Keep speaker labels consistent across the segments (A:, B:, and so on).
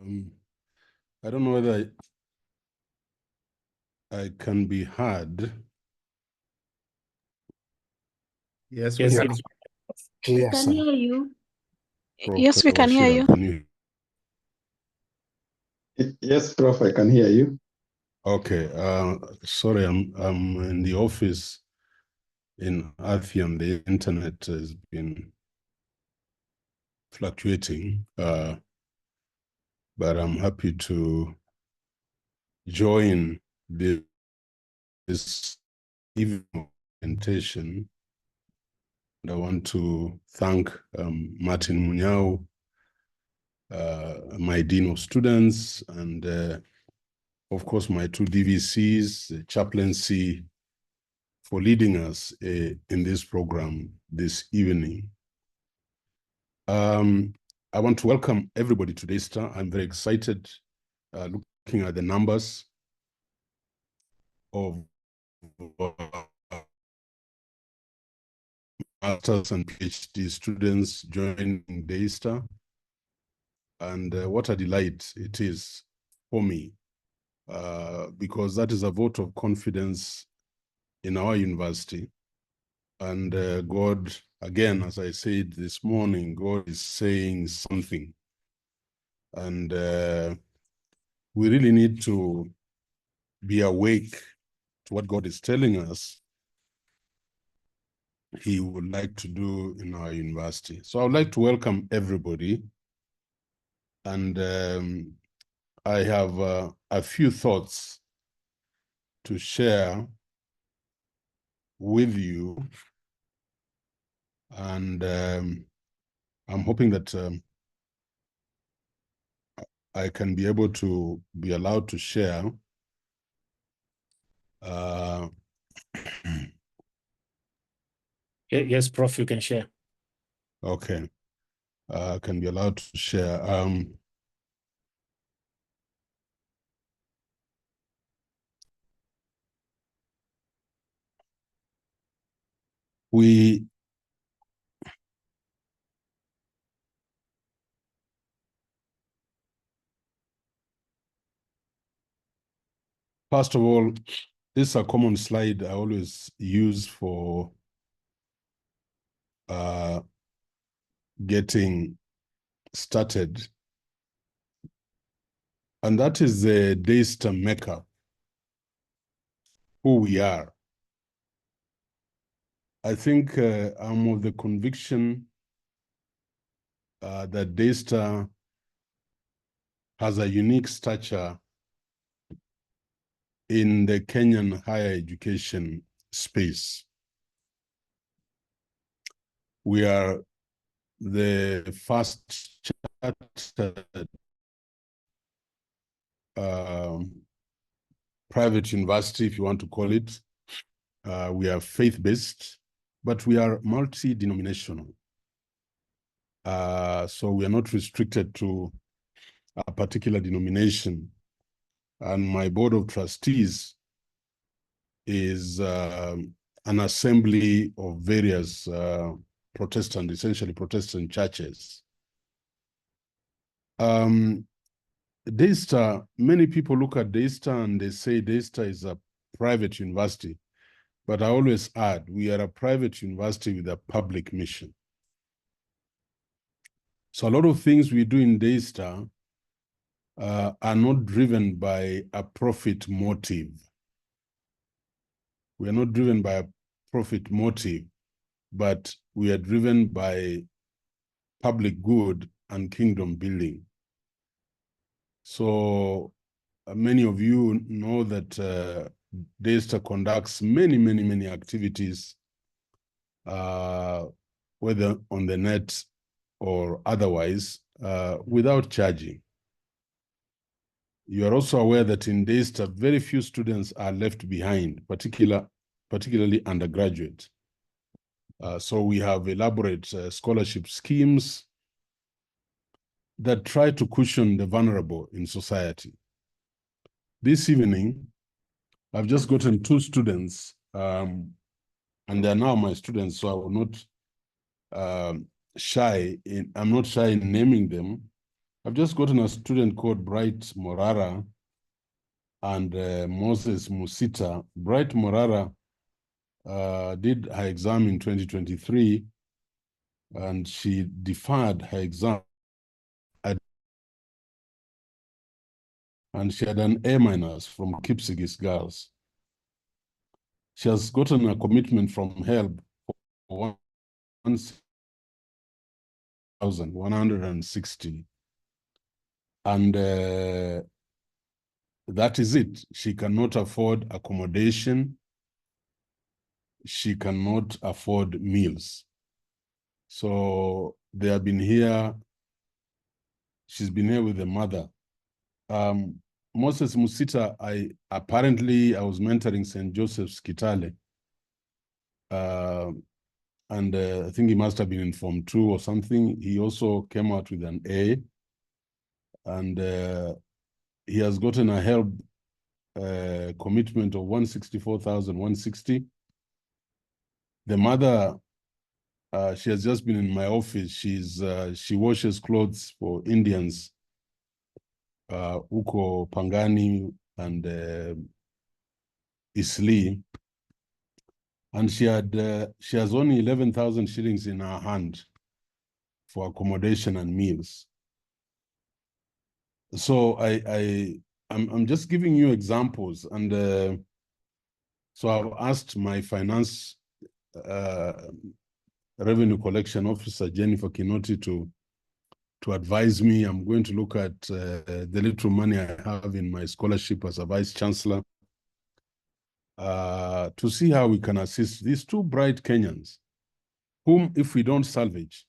A: I don't know whether I can be heard.
B: Yes,
C: Yes,
B: we
C: it's
B: clear,
D: Can
B: sir.
D: hear you.
E: Yes, we can hear you.
A: Can you?
C: Yes, Prof, I can hear you.
A: Okay. Sorry, I'm in the office in Athian. The internet has been fluctuating, but I'm happy to join this evening presentation. And I want to thank Martin Munyao, my Dean of Students, and of course my two DVCs, the chaplaincy, for leading us in this program this evening. I want to welcome everybody to Daystar. I'm very excited looking at the numbers of masters and PhD students joining Daystar. And what a delight it is for me, because that is a vote of confidence in our university. And God, again, as I said this morning, God is saying something. And we really need to be awake to what God is telling us He would like to do in our university. So I would like to welcome everybody. And I have a few thoughts to share with you. And I'm hoping that I can be able to be allowed to share.
B: Yes, Prof, you can share.
A: Okay. I can be allowed to share. First of all, this is a common slide I always use for getting started. And that is the Daystar makeup, who we are. I think I'm of the conviction that Daystar has a unique stature in the Kenyan higher education space. We are the first chartered private university, if you want to call it. We are faith-based, but we are multi-denominational. So we are not restricted to a particular denomination. And my board of trustees is an assembly of various essentially Protestant churches. Daystar, many people look at Daystar and they say Daystar is a private university. But I always add, we are a private university with a public mission. So a lot of things we do in Daystar are not driven by a profit motive. We are not driven by a profit motive, but we are driven by public good and kingdom building. So many of you know that Daystar conducts many activities, whether on the net or otherwise, without charging. You are also aware that in Daystar, very few students are left behind, particularly undergraduate. So we have elaborate scholarship schemes that try to cushion the vulnerable in society. This evening, I've just gotten two students, and they're now my students, so I will not I'm not shy in naming them. I've just gotten a student called Bright Morara and Moses Musita. Bright Morara did her exam in 2023, and she deferred her exam. And she had an A- from Kipsigis Girls. She has gotten a commitment from HELB for 1,160. And that is it. She cannot afford accommodation. She cannot afford meals. So they have been here. She's been here with the mother. Moses Musita, I was mentoring St. Joseph's Kitale. And I think he must have been in Form 2 or something. He also came out with an A. And he has gotten a HELB commitment of 164,160. The mother, she has just been in my office. She washes clothes for Indians, Uko Pangani and Isli. And she has only 11,000 shillings in her hand for accommodation and meals. So I'm just giving you examples, and so I've asked my finance revenue collection officer, Jennifer Kinoti, to advise me. I'm going to look at the little money I have in my scholarship as a vice chancellor to see how we can assist these two bright Kenyans, whom, if we don't salvage,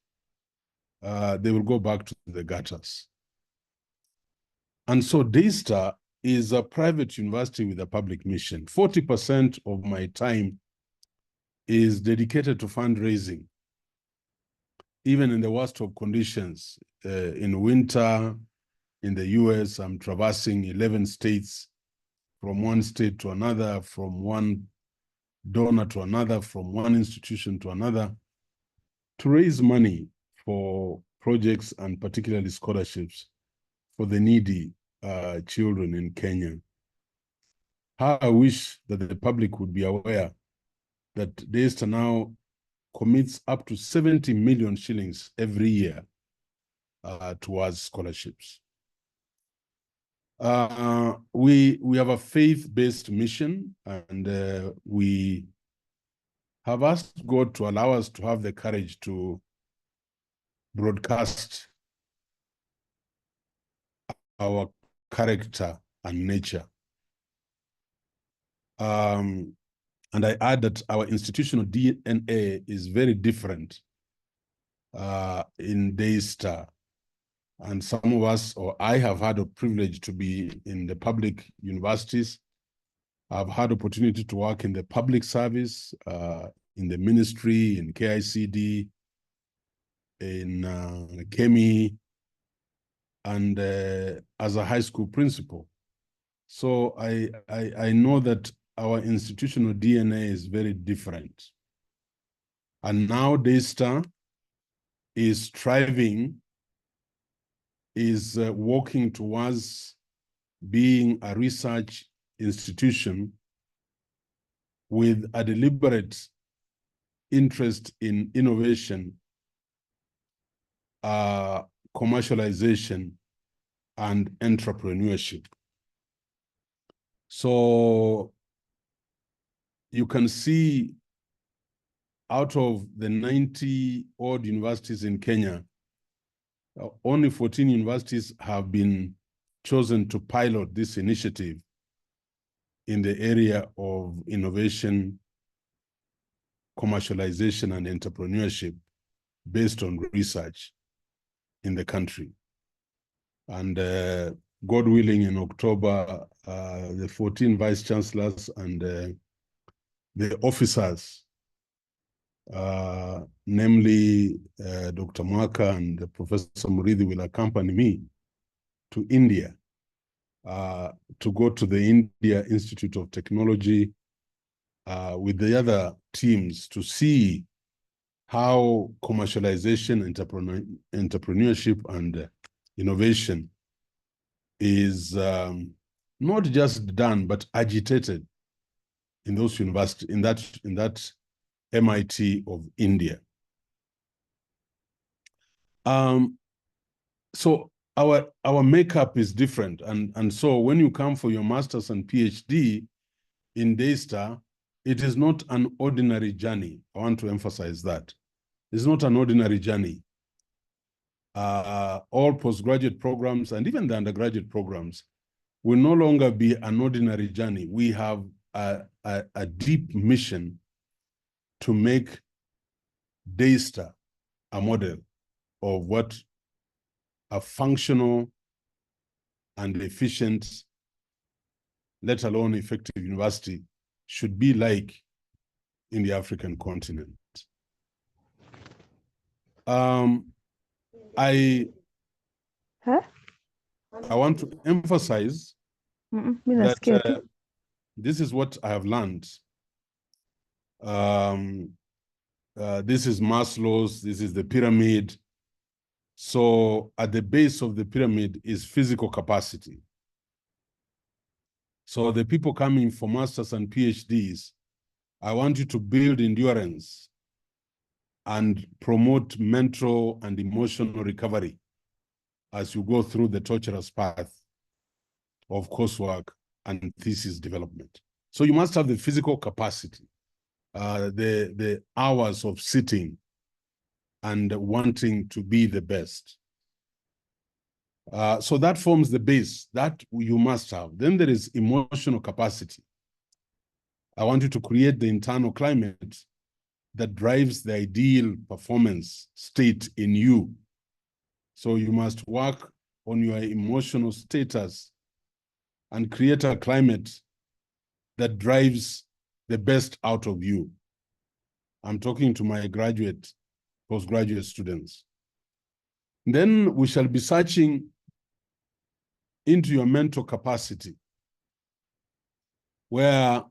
A: they will go back to the gutters. And so Daystar is a private university with a public mission. 40% of my time is dedicated to fundraising, even in the worst of conditions. In winter, in the US, I'm traversing 11 states, from one state to another, from one donor to another, from one institution to another, to raise money for projects and particularly scholarships for the needy children in Kenya. How I wish that the public would be aware that Daystar now commits up to 70 million shillings every year towards scholarships. We have a faith-based mission, and we have asked God to allow us to have the courage to broadcast our character and nature. And I add that our institutional DNA is very different in Daystar. And some of us, or I have had a privilege to be in the public universities. I've had opportunity to work in the public service, in the ministry, in KICD, in KEMI, and as a high school principal. So I know that our institutional DNA is very different. And now Daystar is striving, is working towards being a research institution with a deliberate interest in innovation, commercialization, and entrepreneurship. So you can see out of the 90 odd universities in Kenya, only 14 universities have been chosen to pilot this initiative in the area of innovation, commercialization, and entrepreneurship based on research in the country. And God willing, in October, the 14 vice chancellors and the officers, namely Dr. Mwaka and Professor Muridhi, will accompany me to India to go to the India Institute of Technology with the other teams to see how commercialization, entrepreneurship, and innovation is not just done, but agitated in those universities, in that MIT of India. So our makeup is different. And so when you come for your master's and PhD in Daystar, it is not an ordinary journey. I want to emphasize that. It's not an ordinary journey. All postgraduate programs and even the undergraduate programs will no longer be an ordinary journey. We have a deep mission to make Daystar a model of what a functional and efficient, let alone effective university should be like in the African continent. I want to emphasize that this is what I have learned. This is Maslow's, this is the pyramid. So at the base of the pyramid is physical capacity. So the people coming for masters and PhDs, I want you to build endurance and promote mental and emotional recovery as you go through the torturous path of coursework and thesis development. So you must have the physical capacity, the hours of sitting and wanting to be the best. So that forms the base that you must have. Then there is emotional capacity. I want you to create the internal climate that drives the ideal performance state in you. So you must work on your emotional status and create a climate that drives the best out of you. I'm talking to my graduate, postgraduate students. Then we shall be searching into your mental capacity, where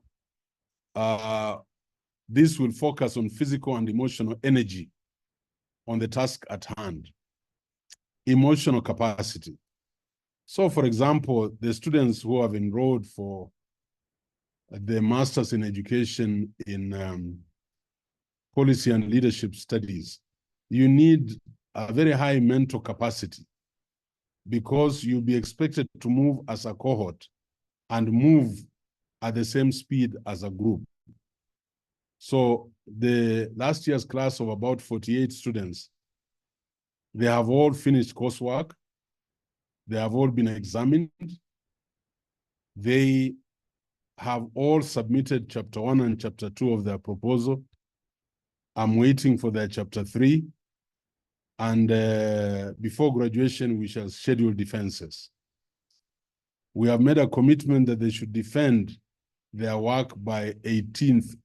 A: this will focus on physical and emotional energy on the task at hand. Emotional capacity. So, for example, the students who have enrolled for the Masters in Education in Policy and Leadership Studies, you need a very high mental capacity because you'll be expected to move as a cohort and move at the same speed as a group. So the last year's class of about 48 students, they have all finished coursework. They have all been examined. They have all submitted chapter 1 and chapter 2 of their proposal. I'm waiting for their chapter 3. And before graduation, we shall schedule defenses. We have made a commitment that they should defend their work by 30th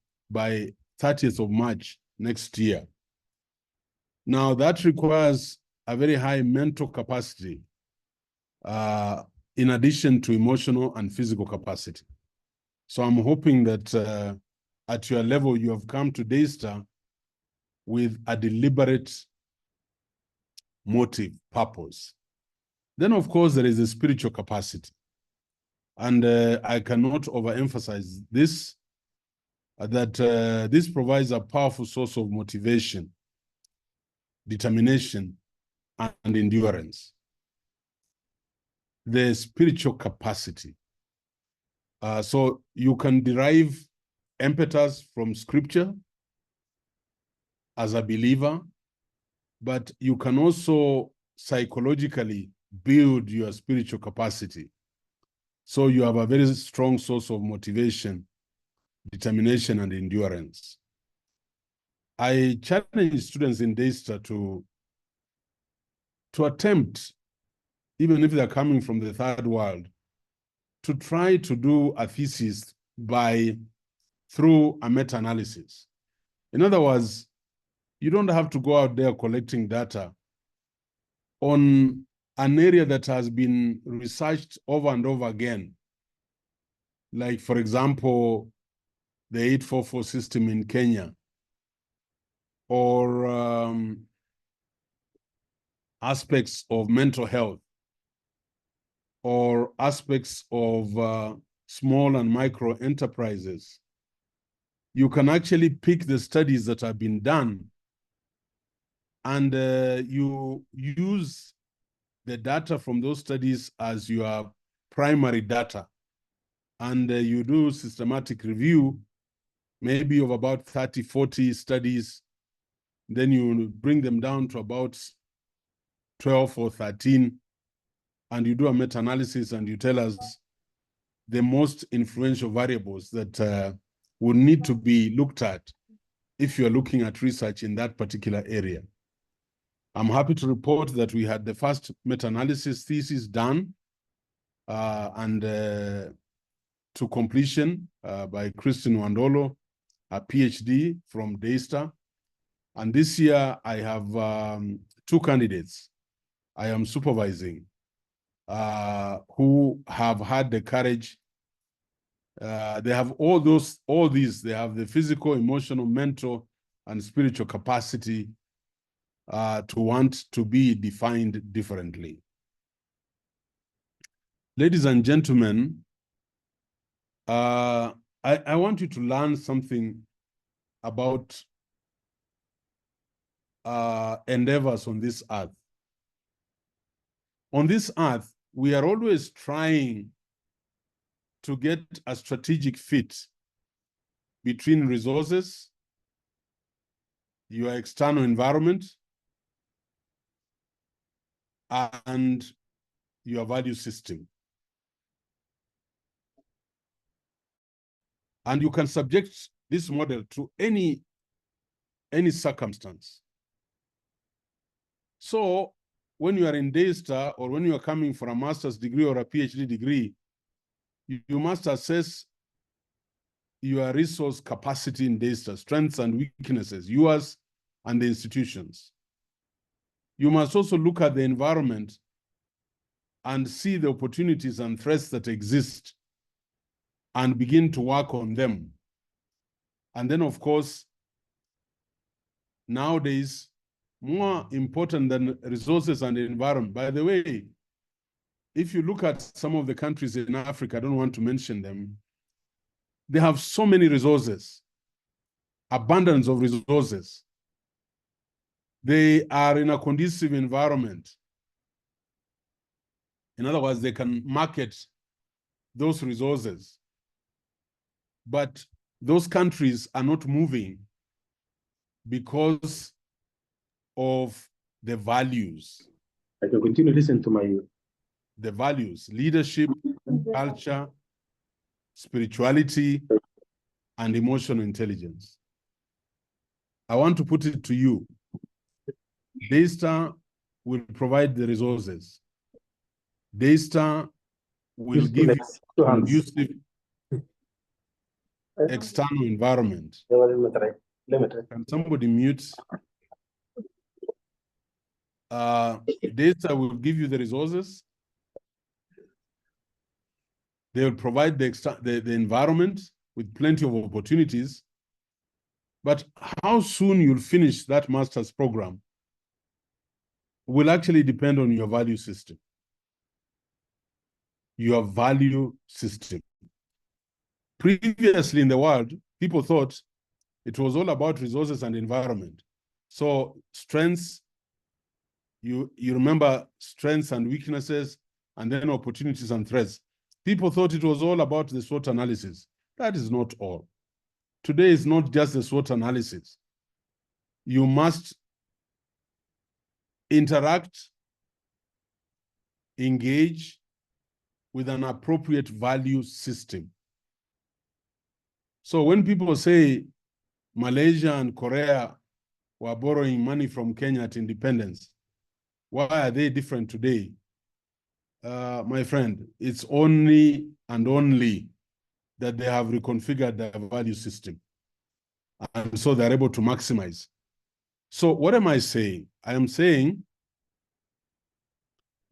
A: of March next year. Now, that requires a very high mental capacity in addition to emotional and physical capacity. So I'm hoping that at your level, you have come to Daystar with a deliberate motive, purpose. Then, of course, there is a spiritual capacity. And I cannot overemphasize this, that this provides a powerful source of motivation, determination, and endurance. The spiritual capacity. So you can derive impetus from scripture as a believer, but you can also psychologically build your spiritual capacity. So you have a very strong source of motivation, determination, and endurance. I challenge students in Daystar to attempt, even if they're coming from the third world, to try to do a thesis through a meta-analysis. In other words, you don't have to go out there collecting data on an area that has been researched over and over again. Like, for example, the 844 system in Kenya, or aspects of mental health or aspects of small and micro enterprises, you can actually pick the studies that have been done and you use the data from those studies as your primary data. And you do systematic review, maybe of about 30, 40 studies. Then you bring them down to about 12 or 13. And you do a meta-analysis and you tell us the most influential variables that would need to be looked at if you're looking at research in that particular area. I'm happy to report that we had the first meta-analysis thesis done and to completion by Christine Wandolo, a PhD from Daystar. And this year I have 2 candidates I am supervising who have had the courage. They have all these, they have the physical, emotional, mental, and spiritual capacity to want to be defined differently. Ladies and gentlemen, I want you to learn something about endeavors on this earth. On this earth, we are always trying to get a strategic fit between resources, your external environment, and your value system. And you can subject this model to any circumstance. So when you are in Daystar or when you are coming for a master's degree or a PhD degree, you must assess your resource capacity in Daystar, strengths and weaknesses, yours and the institutions. You must also look at the environment and see the opportunities and threats that exist and begin to work on them. And then, of course, nowadays, more important than resources and the environment. By the way, if you look at some of the countries in Africa, I don't want to mention them, they have so many resources, abundance of resources. They are in a conducive environment. In other words, they can market those resources. But those countries are not moving because of the values.
B: I can continue to listen to my...
A: The values, leadership, culture, spirituality, and emotional intelligence. I want to put it to you. Daystar will provide the resources. Daystar will give you a conducive external environment. Can somebody mute? Daystar will give you the resources. They will provide the environment with plenty of opportunities. But how soon you'll finish that master's program will actually depend on your value system. Your value system. Previously in the world, people thought it was all about resources and environment. So strengths, you remember strengths and weaknesses, and then opportunities and threats. People thought it was all about the SWOT analysis. That is not all. Today is not just the SWOT analysis. You must interact, engage with an appropriate value system. So when people say Malaysia and Korea were borrowing money from Kenya at independence, why are they different today? My friend, it's only and only that they have reconfigured their value system. And so they're able to maximize. So what am I saying? I am saying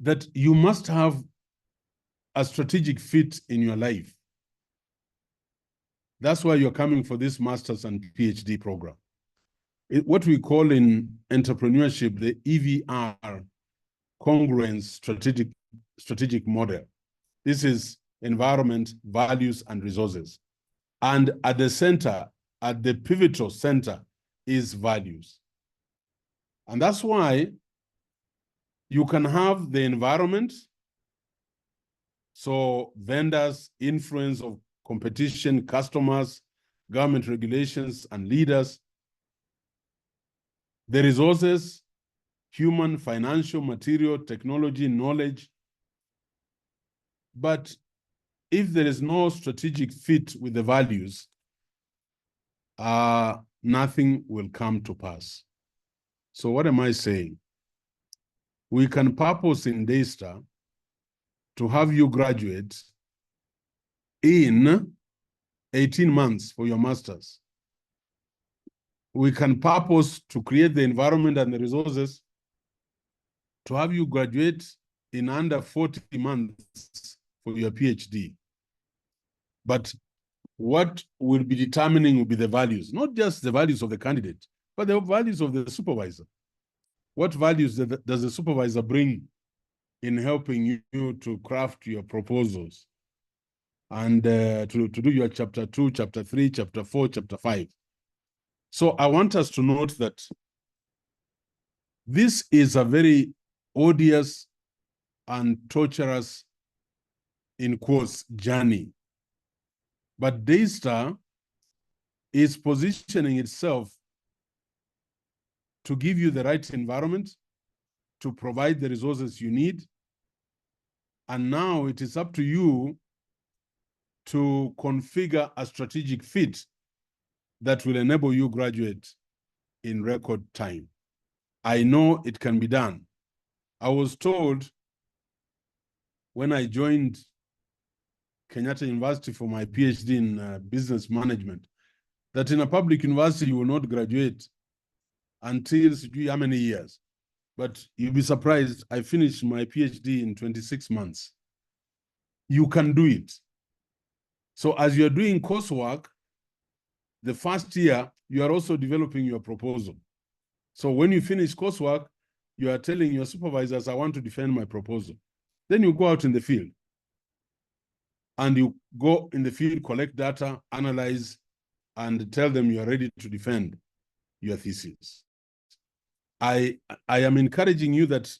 A: that you must have a strategic fit in your life. That's why you're coming for this master's and PhD program. What we call in entrepreneurship, the EVR, congruence strategic model. This is environment, values, and resources. And at the center, at the pivotal center, is values. And that's why you can have the environment, so vendors, influence of competition, customers, government regulations, and leaders. The resources, human, financial, material, technology, knowledge. But if there is no strategic fit with the values, nothing will come to pass. So what am I saying? We can purpose in Daystar to have you graduate in 18 months for your master's. We can purpose to create the environment and the resources to have you graduate in under 40 months for your PhD. But what will be determining will be the values, not just the values of the candidate, but the values of the supervisor. What values does the supervisor bring in helping you to craft your proposals and to do your chapter 2, chapter 3, chapter 4, chapter 5? So I want us to note that this is a very odious and torturous, in quotes, journey. But Daystar is positioning itself to give you the right environment, to provide the resources you need. And now it is up to you to configure a strategic fit that will enable you graduate in record time. I know it can be done. I was told when I joined Kenyatta University for my PhD in business management that in a public university you will not graduate until how many years. But you'll be surprised, I finished my PhD in 26 months. You can do it. So as you're doing coursework, the first year, you are also developing your proposal. So when you finish coursework, you are telling your supervisors, I want to defend my proposal. Then you go out in the field. And you go in the field, collect data, analyze, and tell them you are ready to defend your thesis. I am encouraging you that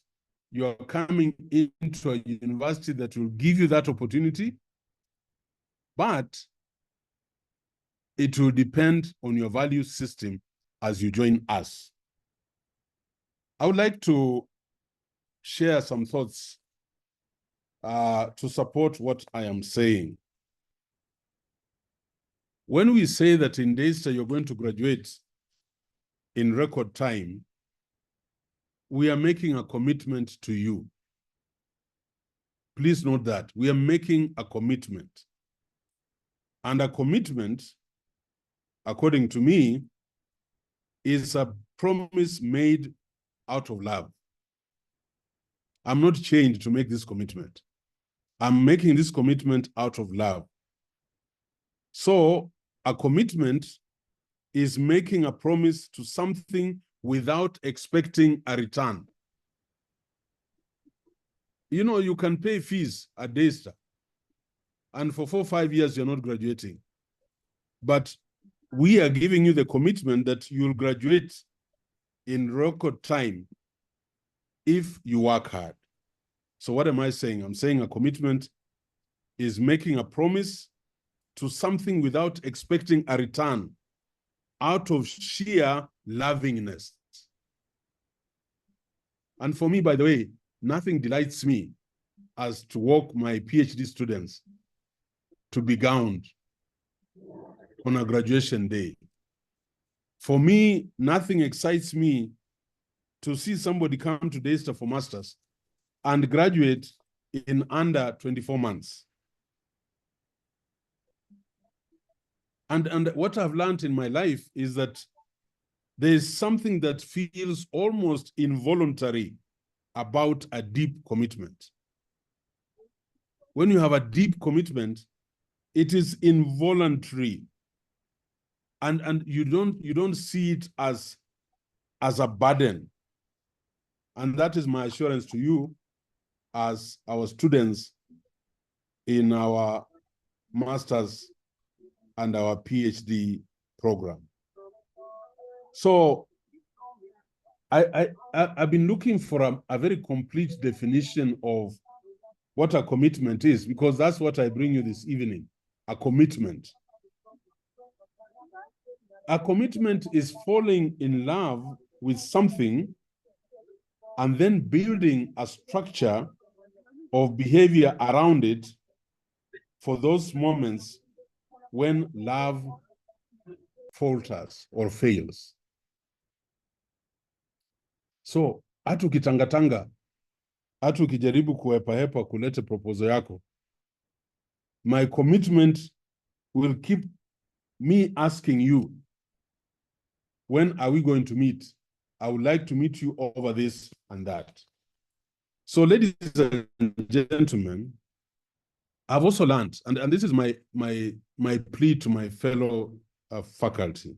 A: you are coming into a university that will give you that opportunity, but it will depend on your value system as you join us. I would like to share some thoughts to support what I am saying. When we say that in Daystar you're going to graduate in record time, we are making a commitment to you. Please note that. We are making a commitment. And a commitment, according to me, is a promise made out of love. I'm not chained to make this commitment. I'm making this commitment out of love. So a commitment is making a promise to something without expecting a return. You know, you can pay fees at Daystar, and for 4 or 5 years, you're not graduating. But we are giving you the commitment that you'll graduate in record time if you work hard. So what am I saying? I'm saying a commitment is making a promise to something without expecting a return, out of sheer lovingness. And for me, by the way, nothing delights me as to walk my PhD students to be gowned on a graduation day. For me, nothing excites me to see somebody come to Daystar for masters and graduate in under 24 months. And what I've learned in my life is that there is something that feels almost involuntary about a deep commitment. When you have a deep commitment, it is involuntary. And you don't see it as a burden. And that is my assurance to you as our students in our master's and our PhD program. So I've been looking for a very complete definition of what a commitment is, because that's what I bring you this evening, a commitment. A commitment is falling in love with something and then building a structure of behavior around it for those moments when love falters or fails. So, hata ukitangatanga, hata ukijaribu kuhepa kulete proposal yako, my commitment will keep me asking you, when are we going to meet? I would like to meet you over this and that. So, ladies and gentlemen, I've also learned, and this is my plea to my fellow faculty.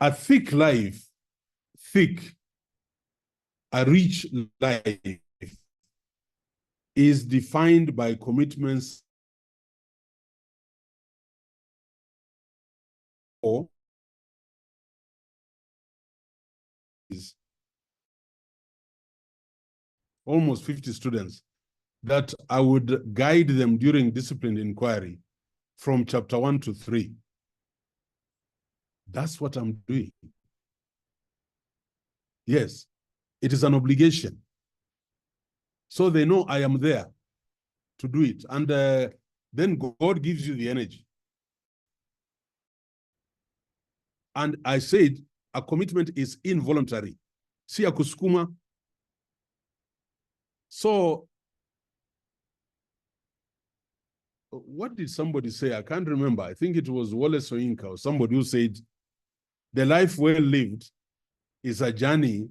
A: A thick life, a rich life is defined by commitments or is almost 50 students that I would guide them during disciplined inquiry from chapter 1 to 3. That's what I'm doing. Yes, it is an obligation. So they know I am there to do it. And then God gives you the energy. And I said, a commitment is involuntary. Si ya kusukuma. So, what did somebody say? I can't remember. I think it was Wallace Soyinka or somebody who said, the life well lived is a journey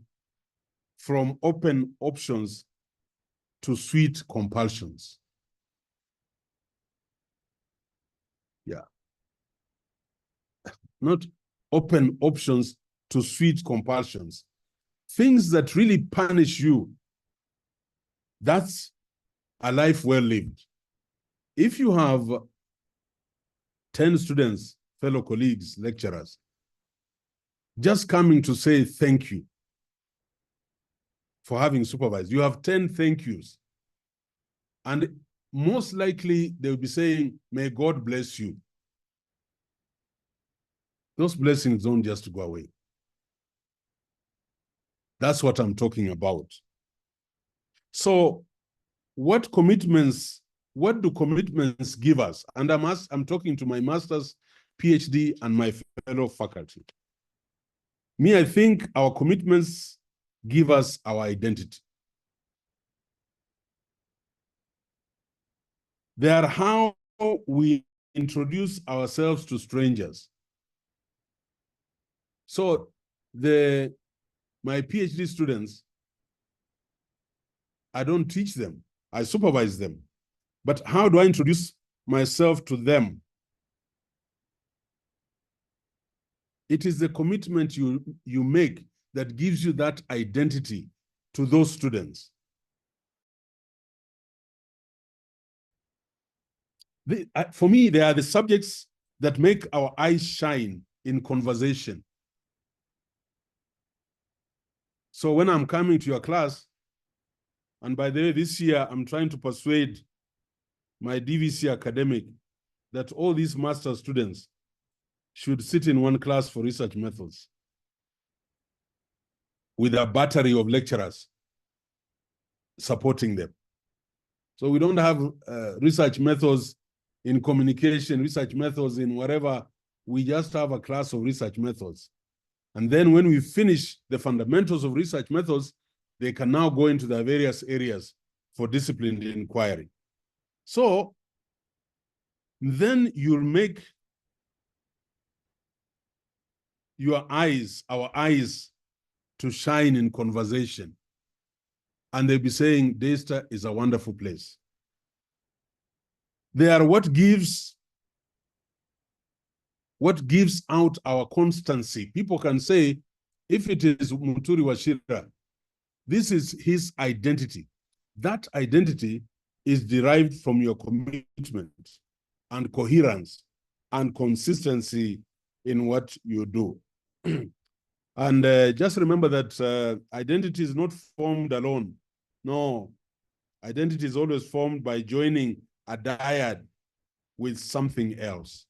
A: from open options to sweet compulsions. Yeah. Not open options to sweet compulsions. Things that really punish you. That's a life well lived. If you have 10 students, fellow colleagues, lecturers, just coming to say thank you for having supervised, you have 10 thank yous. And most likely they'll be saying, may God bless you. Those blessings don't just go away. That's what I'm talking about. So what do commitments give us? And I'm talking to my master's, PhD, and my fellow faculty. Me, I think our commitments give us our identity. They are how we introduce ourselves to strangers. So my PhD students, I don't teach them, I supervise them. But how do I introduce myself to them? It is the commitment you make that gives you that identity to those students. For me, they are the subjects that make our eyes shine in conversation. So when I'm coming to your class, and by the way, this year, I'm trying to persuade my DVC academic that all these master students should sit in one class for research methods with a battery of lecturers supporting them. So we don't have research methods in communication, research methods in whatever. We just have a class of research methods. And then when we finish the fundamentals of research methods, they can now go into the various areas for disciplined inquiry. So then you'll make our eyes to shine in conversation. And they'll be saying, Daystar is a wonderful place. They are what gives out our constancy. People can say, if it is Muturi Wachira, this is his identity. That identity is derived from your commitment and coherence and consistency in what you do. And just remember that identity is not formed alone. No, identity is always formed by joining a dyad with something else.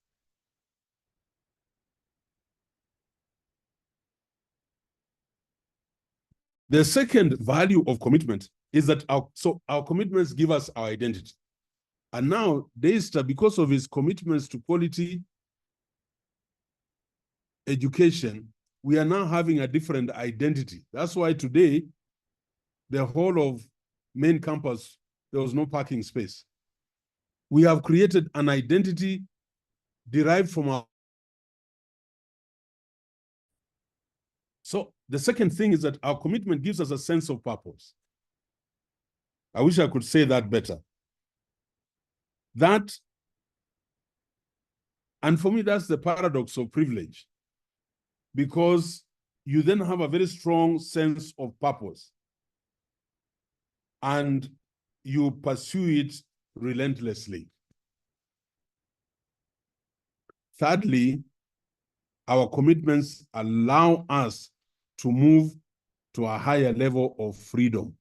A: The second value of commitment is that our commitments give us our identity. And now Daystar, because of his commitments to quality education, we are now having a different identity. That's why today, the whole of main campus, there was no parking space. We have created an identity derived from our. So the second thing is that our commitment gives us a sense of purpose. I wish I could say that better. That, and for me, that's the paradox of privilege, because you then have a very strong sense of purpose and you pursue it relentlessly. Thirdly, our commitments allow us to move to a higher level of freedom.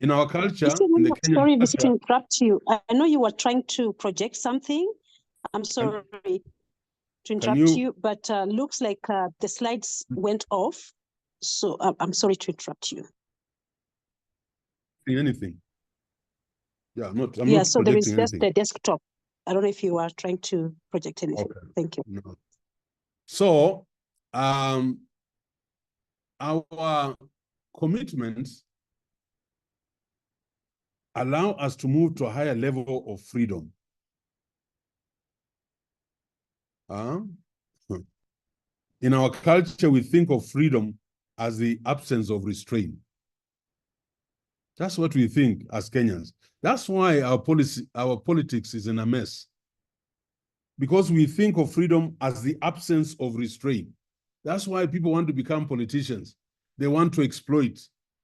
A: In our culture, in the Kenyan
B: sorry,
A: culture,
B: to interrupt you. I know you were trying to project something. I'm sorry to interrupt you, but looks like the slides went off. So I'm sorry to interrupt you.
A: Anything? Yeah, I'm not
B: so there is just
A: anything.
B: the desktop. I don't know if you are trying to project anything.
A: Okay.
B: Thank you.
A: No. So, our commitments allow us to move to a higher level of freedom. In our culture, we think of freedom as the absence of restraint. That's what we think as Kenyans. That's why our politics is in a mess. Because we think of freedom as the absence of restraint. That's why people want to become politicians. They want to exploit.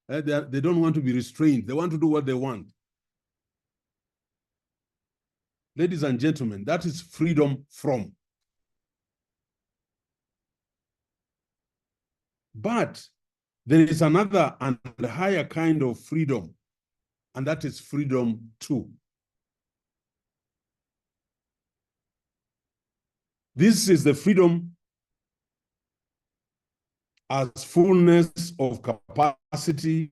A: They don't want to be restrained. They want to do what they want. Ladies and gentlemen, that is freedom from. But there is another and higher kind of freedom, and that is freedom to. This is the freedom as fullness of capacity,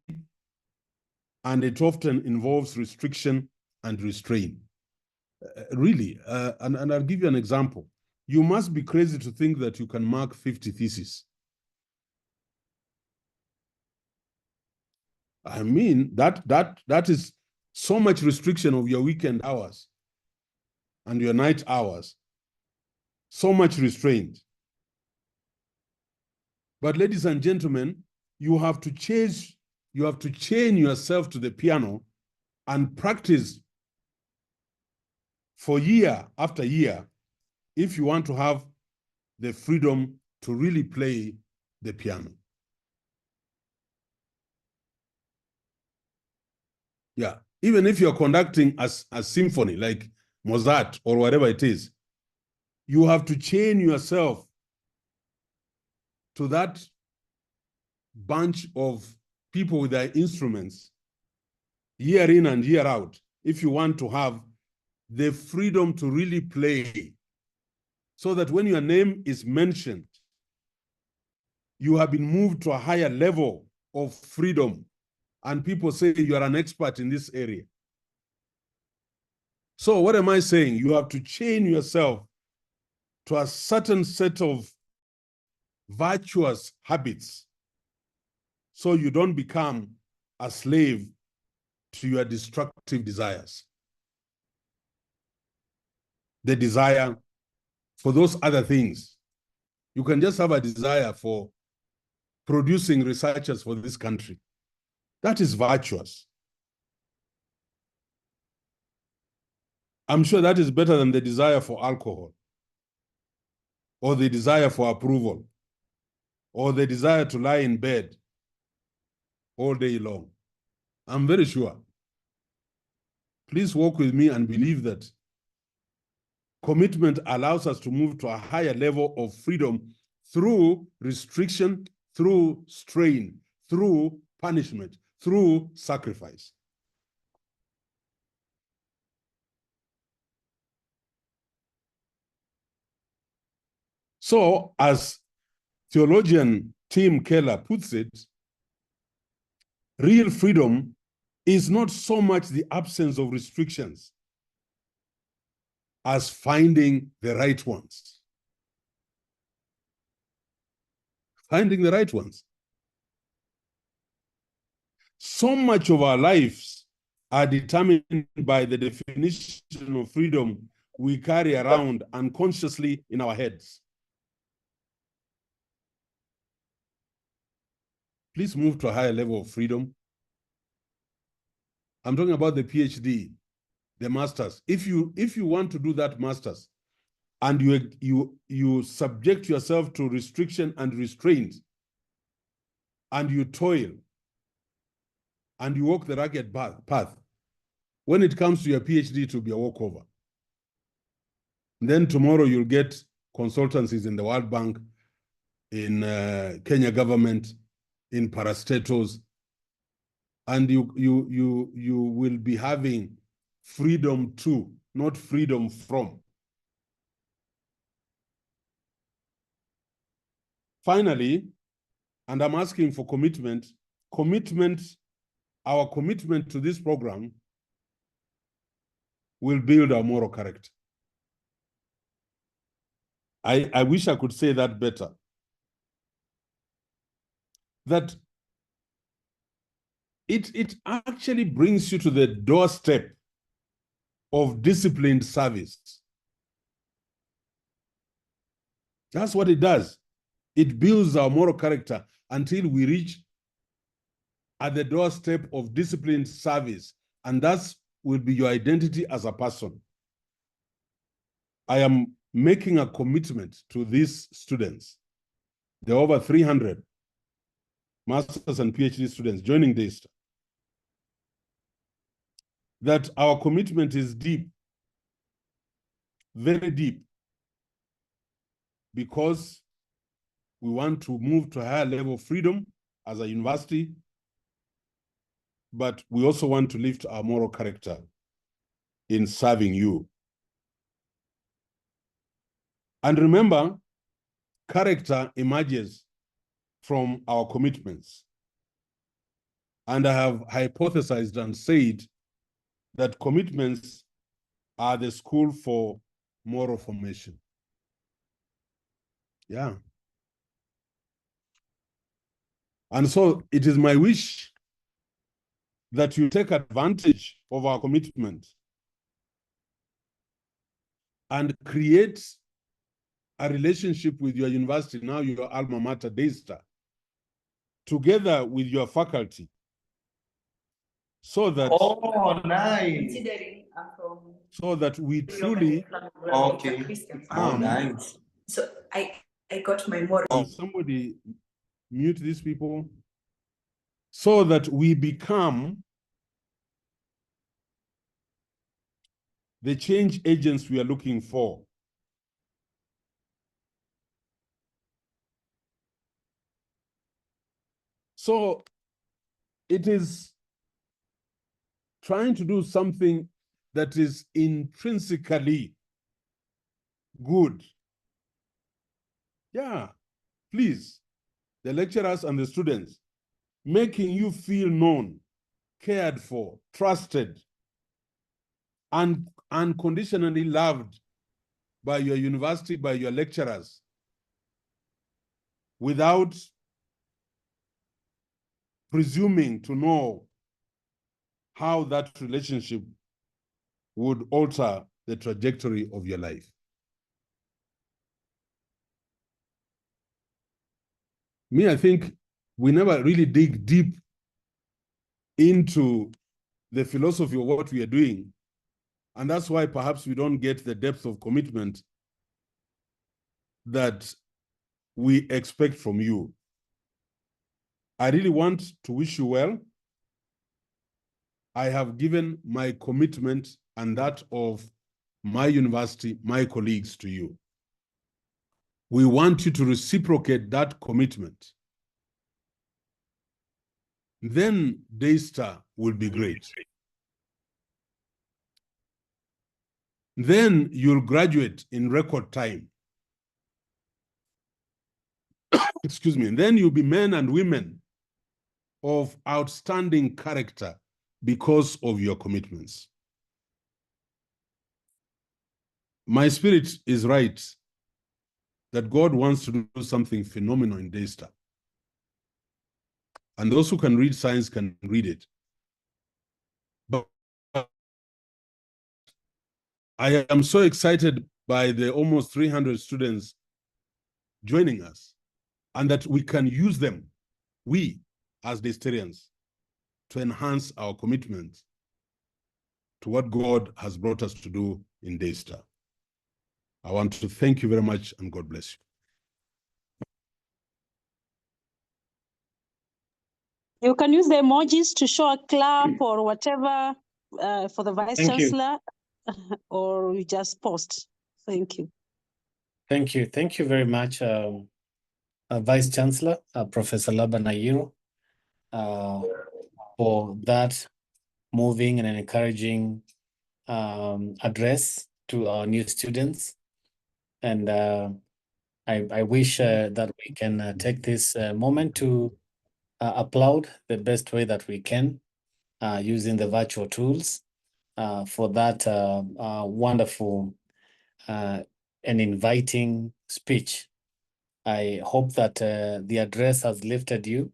A: and it often involves restriction and restraint. Really, and I'll give you an example. You must be crazy to think that you can mark 50 theses. I mean, that is so much restriction of your weekend hours and your night hours. So much restraint. But ladies and gentlemen, you have to chain yourself to the piano and practice for year after year if you want to have the freedom to really play the piano. Yeah, even if you're conducting a symphony like Mozart or whatever it is, you have to chain yourself to that bunch of people with their instruments year in and year out if you want to have the freedom to really play, so that when your name is mentioned, you have been moved to a higher level of freedom and people say you are an expert in this area. So what am I saying? You have to chain yourself to a certain set of virtuous habits so you don't become a slave to your destructive desires. The desire for those other things. You can just have a desire for producing researchers for this country. That is virtuous. I'm sure that is better than the desire for alcohol, or the desire for approval, or the desire to lie in bed all day long. I'm very sure. Please walk with me and believe that commitment allows us to move to a higher level of freedom through restriction, through strain, through punishment, through sacrifice. So, as theologian Tim Keller puts it, real freedom is not so much the absence of restrictions as finding the right ones. Finding the right ones. So much of our lives are determined by the definition of freedom we carry around unconsciously in our heads. Please move to a higher level of freedom. I'm talking about the PhD, the master's. If you want to do that master's and you subject yourself to restriction and restraint, and you toil and you walk the rugged path, when it comes to your PhD, it will be a walkover. And then tomorrow you'll get consultancies in the World Bank, in Kenya government, in parastatals, and you will be having freedom to, not freedom from. Finally, and I'm asking for commitment, our commitment to this program will build our moral character. I wish I could say that better. That it actually brings you to the doorstep of disciplined service. That's what it does. It builds our moral character until we reach at the doorstep of disciplined service, and that will be your identity as a person. I am making a commitment to these students. There are over 300 master's and PhD students joining Daystar. That our commitment is deep, very deep, because we want to move to a higher level of freedom as a university, but we also want to lift our moral character in serving you. And remember, character emerges from our commitments. And I have hypothesized and said that commitments are the school for moral formation. Yeah. And so it is my wish that you take advantage of our commitment and create a relationship with your university, now your alma mater, Daystar, together with your faculty, so that
D: nice.
A: So that we truly
D: Nice.
F: So I got my moral.
A: Can somebody mute these people? So that we become the change agents we are looking for. So it is trying to do something that is intrinsically good. Yeah, please, the lecturers and the students, making you feel known, cared for, trusted, and unconditionally loved by your university, by your lecturers, without presuming to know how that relationship would alter the trajectory of your life. Me, I think we never really dig deep into the philosophy of what we are doing. And that's why perhaps we don't get the depth of commitment that we expect from you. I really want to wish you well. I have given my commitment and that of my university, my colleagues to you. We want you to reciprocate that commitment. Then Daystar will be great. Then you'll graduate in record time. Excuse me. And then you'll be men and women of outstanding character because of your commitments. My spirit is right that God wants to do something phenomenal in Daystar. And those who can read science can read it. But I am so excited by the almost 300 students joining us, and that we can use them, we as Daystarians, to enhance our commitment to what God has brought us to do in Daystar. I want to thank you very much, and God bless you.
B: You can use the emojis to show a clap or whatever for the Vice Chancellor, or you just post. Thank you.
G: Thank you. Thank you very much, Vice Chancellor, Professor Laban Ayiro, for that moving and encouraging address to our new students. And I wish that we can take this moment to applaud the best way that we can using the virtual tools for that wonderful and inviting speech. I hope that the address has lifted you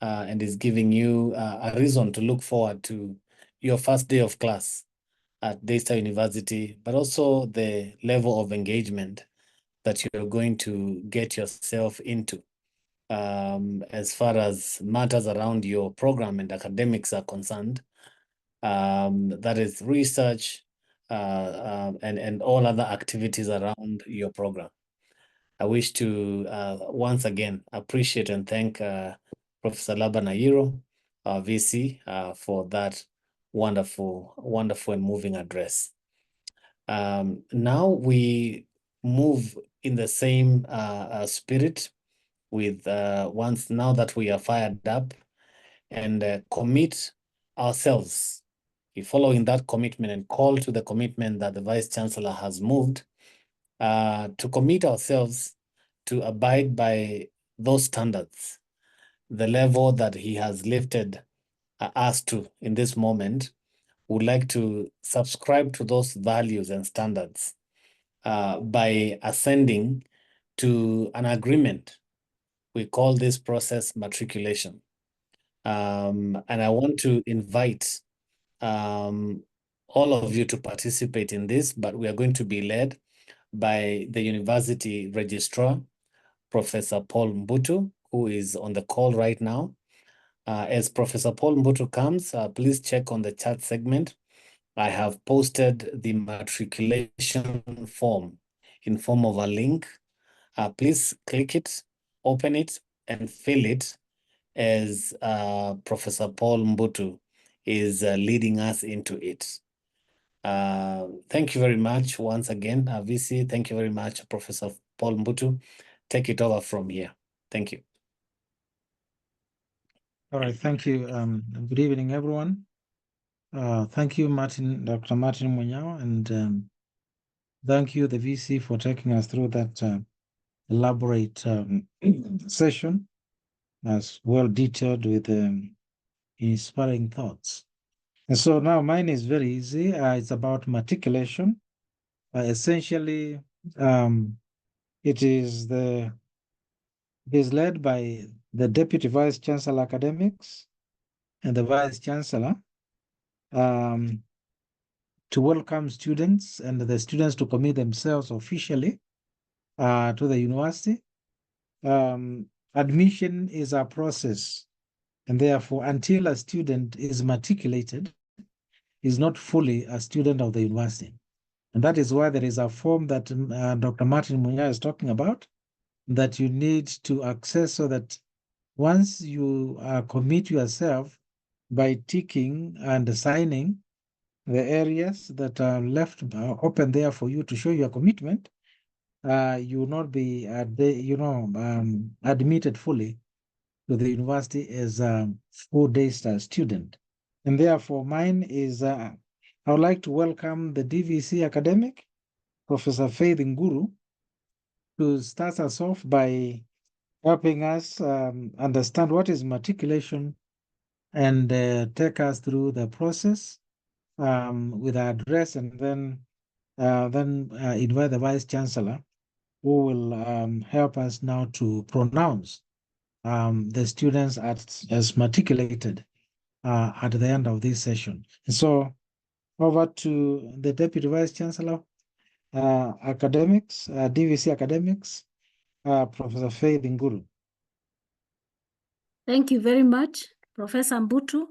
G: and is giving you a reason to look forward to your first day of class at Daystar University, but also the level of engagement that you're going to get yourself into as far as matters around your program and academics are concerned. That is research and all other activities around your program. I wish to once again appreciate and thank Professor Laban Ayiro, our VC, for that wonderful and moving address. Now we move in the same spirit with once now that we are fired up and commit ourselves, following that commitment and call to the commitment that the Vice Chancellor has moved, to commit ourselves to abide by those standards, the level that he has lifted us to in this moment. Would like to subscribe to those values and standards by ascending to an agreement. We call this process matriculation. And I want to invite all of you to participate in this, but we are going to be led by the university registrar, Professor Paul Mbutu, who is on the call right now. As Professor Paul Mbutu comes, please check on the chat segment. I have posted the matriculation form in form of a link. Please click it, open it, and fill it as Professor Paul Mbutu is leading us into it. Thank you very much once again, VC. Thank you very much, Professor Paul Mbutu. Take it over from here. Thank you.
H: All right, thank you. Good evening, everyone. Thank you, Dr. Martin Munyao, and thank you, the VC, for taking us through that elaborate session, as well detailed with inspiring thoughts. And so now mine is very easy. It's about matriculation. Essentially, it is led by the Deputy Vice Chancellor Academics and the Vice Chancellor to welcome students and the students to commit themselves officially to the university. Admission is a process, and therefore, until a student is matriculated, is not fully a student of the university. And that is why there is a form that Dr. Martin Munyao is talking about that you need to access so that Once you commit yourself by ticking and signing the areas that are left open there for you to show your commitment, you will not be, admitted fully to the university as a full-day student. And therefore, mine is, I would like to welcome the DVC academic, Professor Faith Nguru, to start us off by helping us understand what is matriculation and take us through the process with our address, and then invite the Vice Chancellor, who will help us now to pronounce the students as matriculated at the end of this session. And so over to the Deputy Vice Chancellor, Academics, DVC Academics, Professor Faith Nguru.
E: Thank you very much, Professor Mbutu.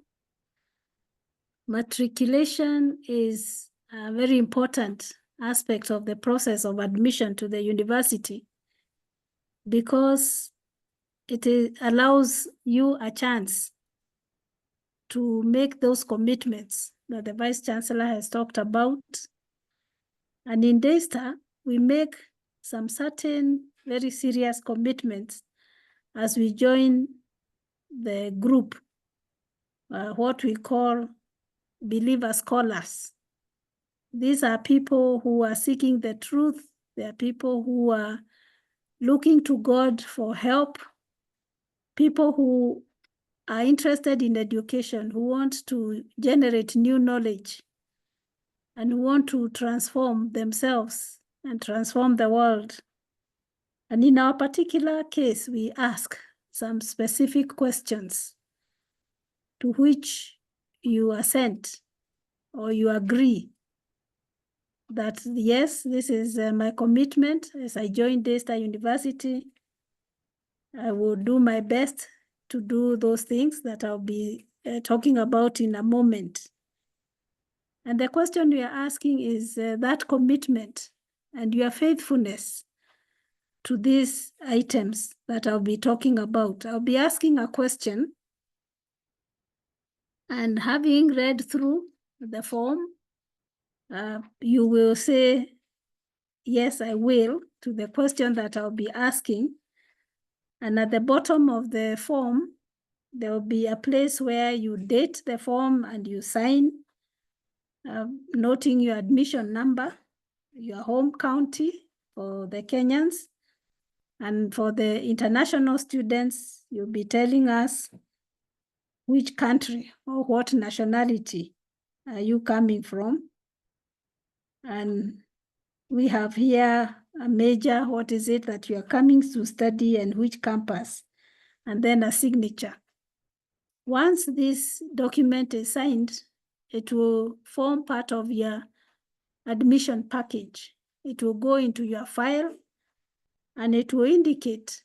E: Matriculation is a very important aspect of the process of admission to the university because it allows you a chance to make those commitments that the Vice Chancellor has talked about. And in Daystar, we make some certain very serious commitments as we join the group, what we call believer scholars. These are people who are seeking the truth. They are people who are looking to God for help, people who are interested in education, who want to generate new knowledge, and who want to transform themselves and transform the world. And in our particular case, we ask some specific questions to which you assent or you agree that, yes, this is my commitment as I join Daystar University. I will do my best to do those things that I'll be talking about in a moment. And the question we are asking is that commitment and your faithfulness to these items that I'll be talking about. I'll be asking a question, and having read through the form, you will say, yes, I will, to the question that I'll be asking. And at the bottom of the form, there will be a place where you date the form and you sign, noting your admission number, your home county for the Kenyans. And for the international students, you'll be telling us which country or what nationality are you coming from. And we have here a major, what is it that you are coming to study and which campus, and then a signature. Once this document is signed, it will form part of your admission package. It will go into your file and it will indicate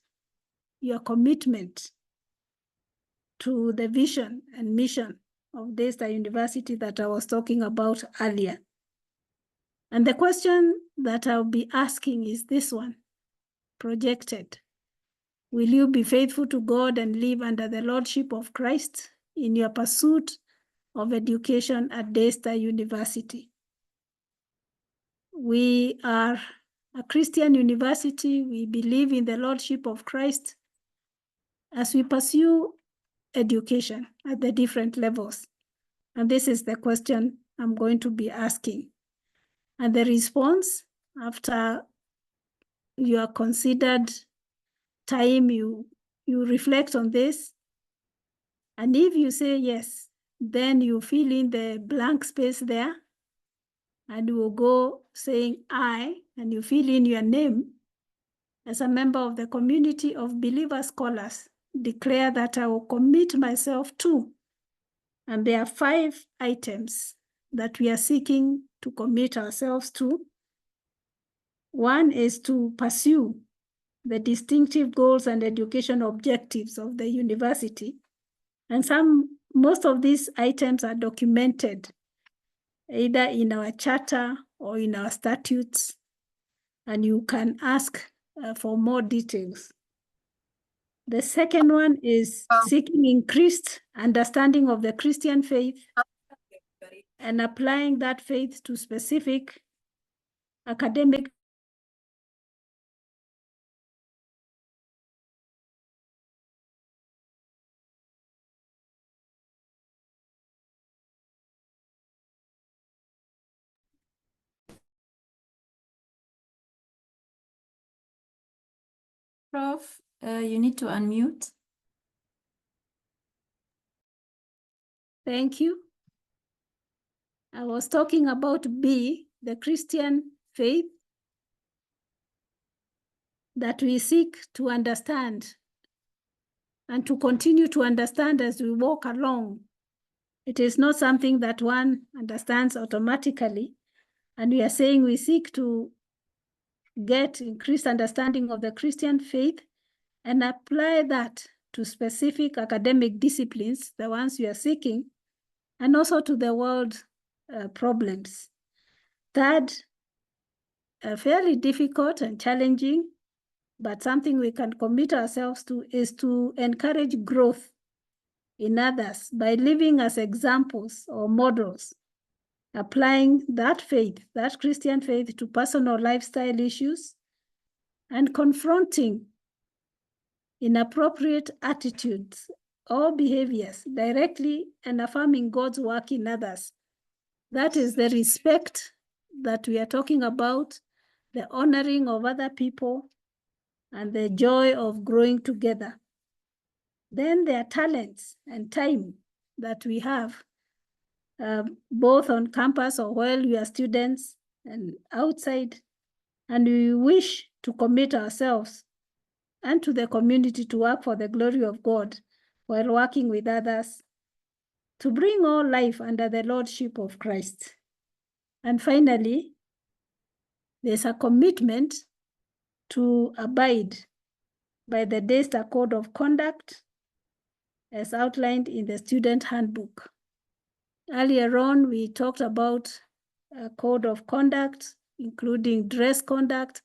E: your commitment to the vision and mission of Daystar University that I was talking about earlier. And the question that I'll be asking is this one, projected. Will you be faithful to God and live under the Lordship of Christ in your pursuit of education at Daystar University? We are a Christian university. We believe in the Lordship of Christ as we pursue education at the different levels. And this is the question I'm going to be asking. And the response, after you are considered time, you reflect on this. And if you say yes, then you fill in the blank space there, and you will go saying I, and you fill in your name as a member of the community of believer scholars. Declare that I will commit myself to. And there are 5 items that we are seeking to commit ourselves to. One is to pursue the distinctive goals and education objectives of the university. And most of these items are documented either in our charter or in our statutes, and you can ask for more details. The second one is seeking increased understanding of the Christian faith and applying that faith to specific academic
I: Prof, you need to unmute.
E: Thank you. I was talking about B, the Christian faith that we seek to understand and to continue to understand as we walk along. It is not something that one understands automatically. And we are saying we seek to get increased understanding of the Christian faith and apply that to specific academic disciplines, the ones we are seeking, and also to the world problems. Third, fairly difficult and challenging, but something we can commit ourselves to is to encourage growth in others by living as examples or models, applying that faith, that Christian faith, to personal lifestyle issues and confronting inappropriate attitudes or behaviors directly and affirming God's work in others. That is the respect that we are talking about, the honoring of other people, and the joy of growing together. Then there are talents and time that we have, both on campus or while we are students and outside, and we wish to commit ourselves and to the community to work for the glory of God while working with others to bring all life under the lordship of Christ. And finally, there's a commitment to abide by the Daystar Code of Conduct as outlined in the student handbook. Earlier on, we talked about a code of conduct, including dress conduct.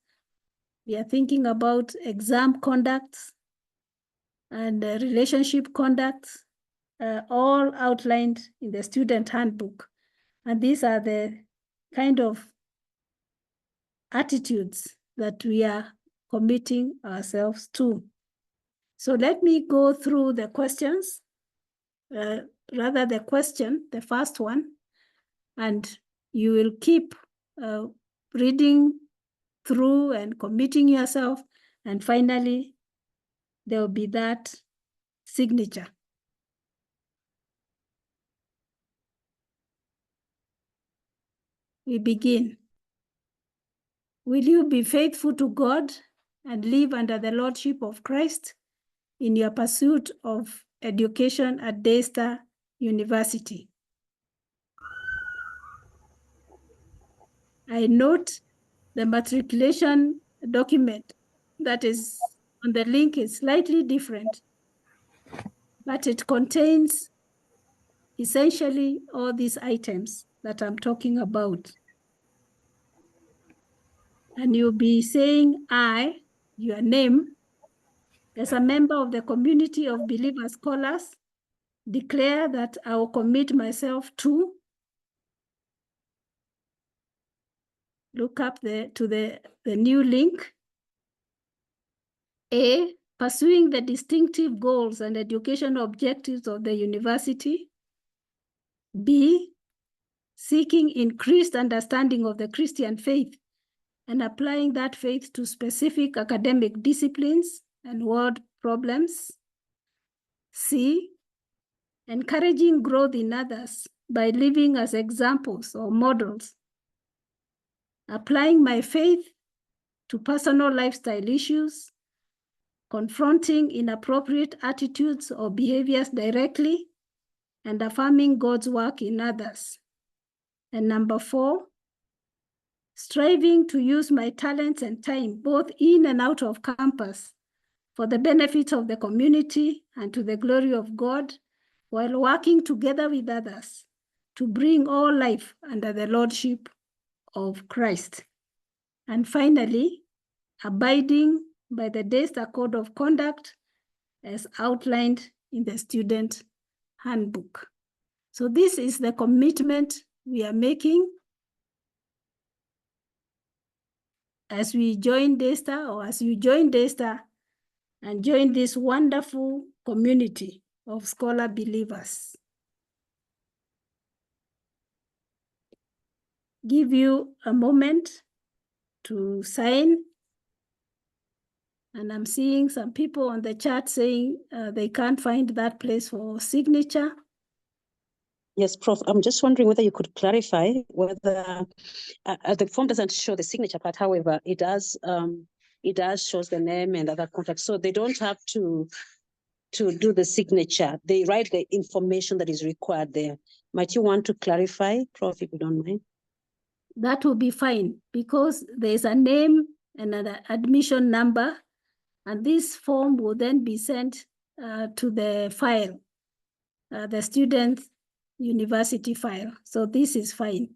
E: We are thinking about exam conducts and relationship conducts, all outlined in the student handbook. And these are the kind of attitudes that we are committing ourselves to. So let me go through the questions, rather the question, the first one, and you will keep reading through and committing yourself, and finally there will be that signature. We begin. Will you be faithful to God and live under the lordship of Christ in your pursuit of education at Daystar University? I note the matriculation document that is on the link is slightly different, but it contains essentially all these items that I'm talking about. And you'll be saying, I, your name, as a member of the community of believer scholars, declare that I will commit myself to, look up to the new link, A, pursuing the distinctive goals and educational objectives of the university, B, seeking increased understanding of the Christian faith and applying that faith to specific academic disciplines and world problems, C, encouraging growth in others by living as examples or models, applying my faith to personal lifestyle issues, confronting inappropriate attitudes or behaviors directly, and affirming God's work in others. And number 4, striving to use my talents and time, both in and out of campus, for the benefit of the community and to the glory of God, while working together with others to bring all life under the lordship of Christ. And finally, abiding by the Daystar Code of Conduct as outlined in the student handbook. So this is the commitment we are making as we join DASTA, or as you join DASTA and join this wonderful community of scholar believers. Give you a moment to sign. And I'm seeing some people on the chat saying they can't find that place for signature.
B: Yes, Prof. I'm just wondering whether you could clarify whether the form doesn't show the signature part. However, it does shows the name and other contacts. So they don't have to do the signature. They write the information that is required there. Might you want to clarify, Prof, if you don't mind?
E: That will be fine because there's a name and an admission number, and this form will then be sent to the file, the student university file. So this is fine.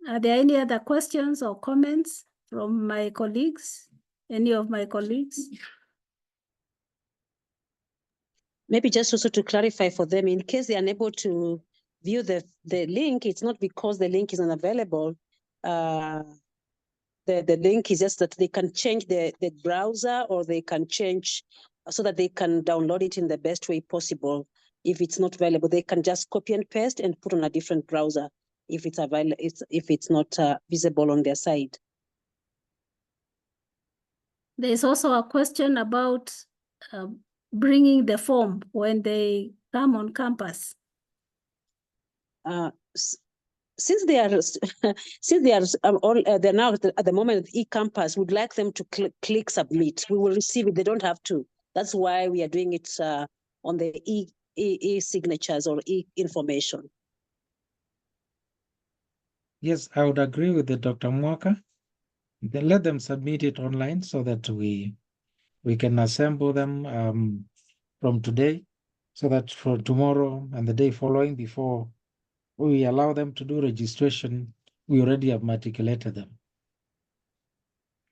E: Are there any other questions or comments from my colleagues? Any of my colleagues?
B: Maybe just also to clarify for them, in case they are unable to view the link, it's not because the link is unavailable. The link is just that they can change the browser, or they can change so that they can download it in the best way possible. If it's not available, they can just copy and paste and put on a different browser if it's available, if it's not visible on their side.
E: There's also a question about bringing the form when they come on campus.
B: Since they are they're now at the moment with eCampus, we'd like them to click submit. We will receive it. They don't have to. That's why we are doing it on the e-signatures or e-information.
H: Yes, I would agree with the Dr. Mwaka. Then let them submit it online so that we can assemble them from today, so that for tomorrow and the day following, before we allow them to do registration, we already have matriculated them.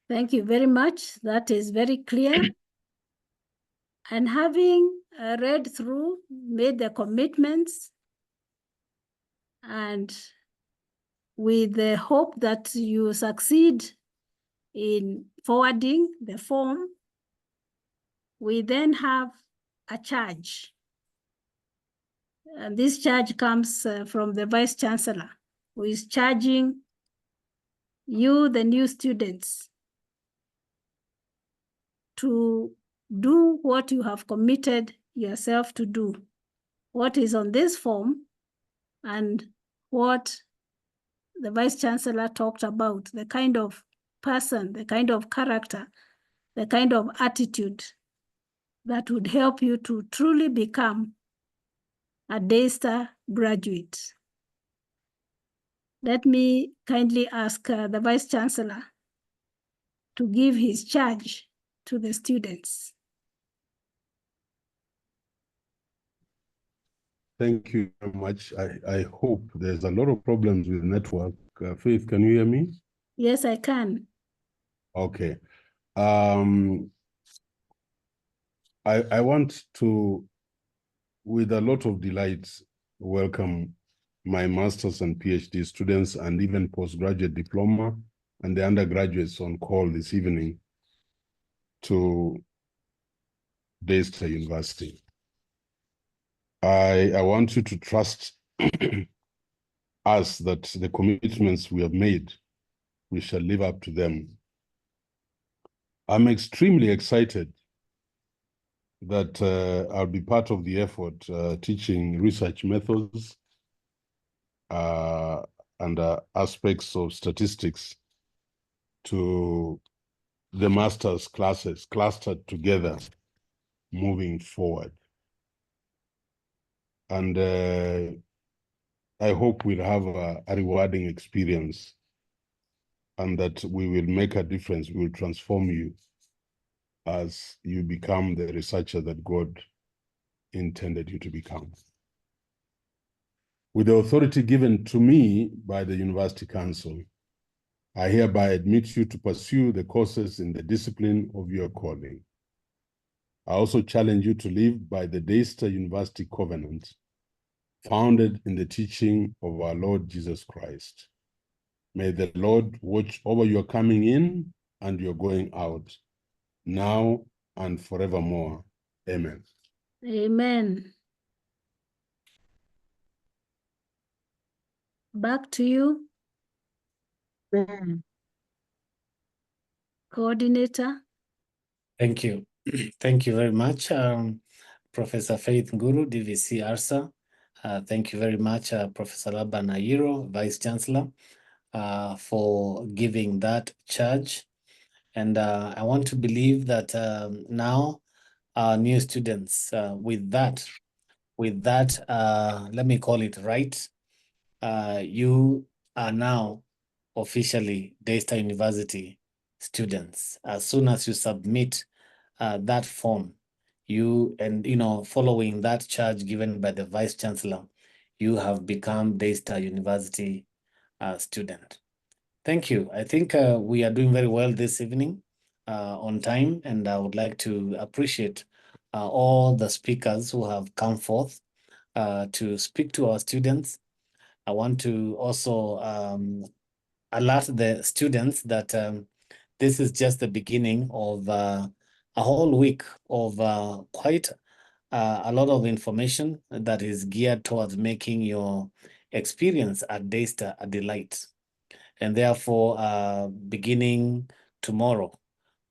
E: Thank you very much. That is very clear. And having read through, made the commitments, and with the hope that you succeed in forwarding the form, we then have a charge. And this charge comes from the Vice Chancellor, who is charging you, the new students, to do what you have committed yourself to do, what is on this form, and what the Vice Chancellor talked about, the kind of person, the kind of character, the kind of attitude that would help you to truly become a DASTA graduate. Let me kindly ask the Vice Chancellor to give his charge to the students.
A: Thank you very much. I hope there's a lot of problems with network. Faith, can you hear me?
E: Yes, I can.
A: Okay. I want to, with a lot of delight, welcome my master's and PhD students and even postgraduate diploma and the undergraduates on call this evening to DASTA University. I want you to trust us that the commitments we have made, we shall live up to them. I'm extremely excited that I'll be part of the effort teaching research methods and aspects of statistics to the master's classes clustered together moving forward. And I hope we'll have a rewarding experience and that we will make a difference. We will transform you as you become the researcher that God intended you to become. With the authority given to me by the University Council, I hereby admit you to pursue the courses in the discipline of your calling. I also challenge you to live by the Daystar University Covenant, founded in the teaching of our Lord Jesus Christ. May the Lord watch over your coming in and your going out, now and forevermore. Amen.
E: Amen. Back to you, coordinator.
G: Thank you. Thank you very much, Professor Faith Nguru, DVC ARSA. Thank you very much, Professor Laban Ayiro, Vice Chancellor, for giving that charge. And I want to believe that now our new students, with that, let me call it right, you are now officially Daystar University students. As soon as you submit that form, following that charge given by the Vice Chancellor, you have become Daystar University student. Thank you. I think we are doing very well this evening on time, and I would like to appreciate all the speakers who have come forth to speak to our students. I want to also alert the students that this is just the beginning of a whole week of quite a lot of information that is geared towards making your experience at Daystar a delight. And therefore, beginning tomorrow,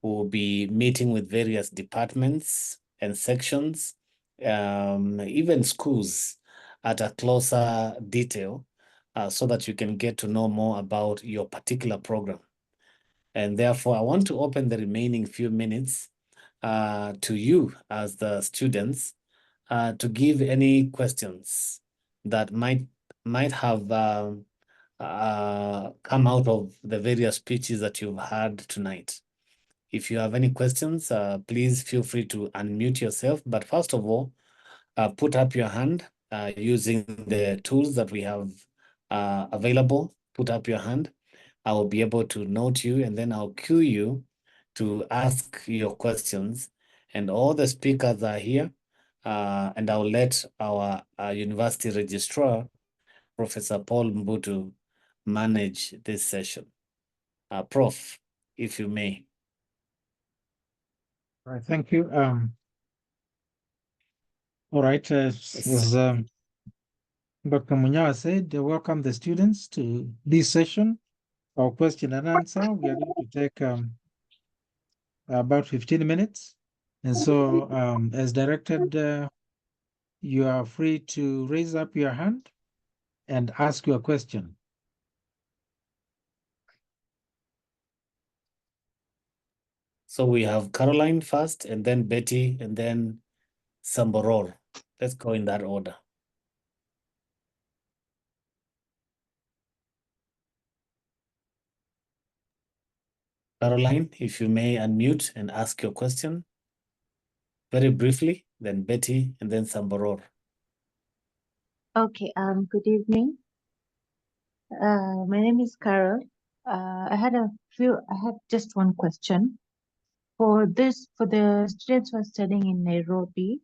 G: we'll be meeting with various departments and sections, even schools, at a closer detail, so that you can get to know more about your particular program. And therefore, I want to open the remaining few minutes to you as the students to give any questions that might have come out of the various speeches that you've heard tonight. If you have any questions, please feel free to unmute yourself. But first of all, put up your hand using the tools that we have available. Put up your hand. I will be able to note you, and then I'll cue you to ask your questions. And all the speakers are here, and I'll let our university registrar, Professor Paul Mbutu, manage this session. Prof, if you may.
H: All right, thank you. All right, as Dr. Munyawa said, welcome the students to this session, our question and answer. We are going to take about 15 minutes. And so as directed, you are free to raise up your hand and ask your question.
G: So we have Caroline first, and then Betty, and then Samboror. Let's go in that order. Caroline, if you may unmute and ask your question very briefly, then Betty, and then Samboror.
J: Okay, good evening. My name is Carol. I had just one question. For the students who are studying in Nairobi,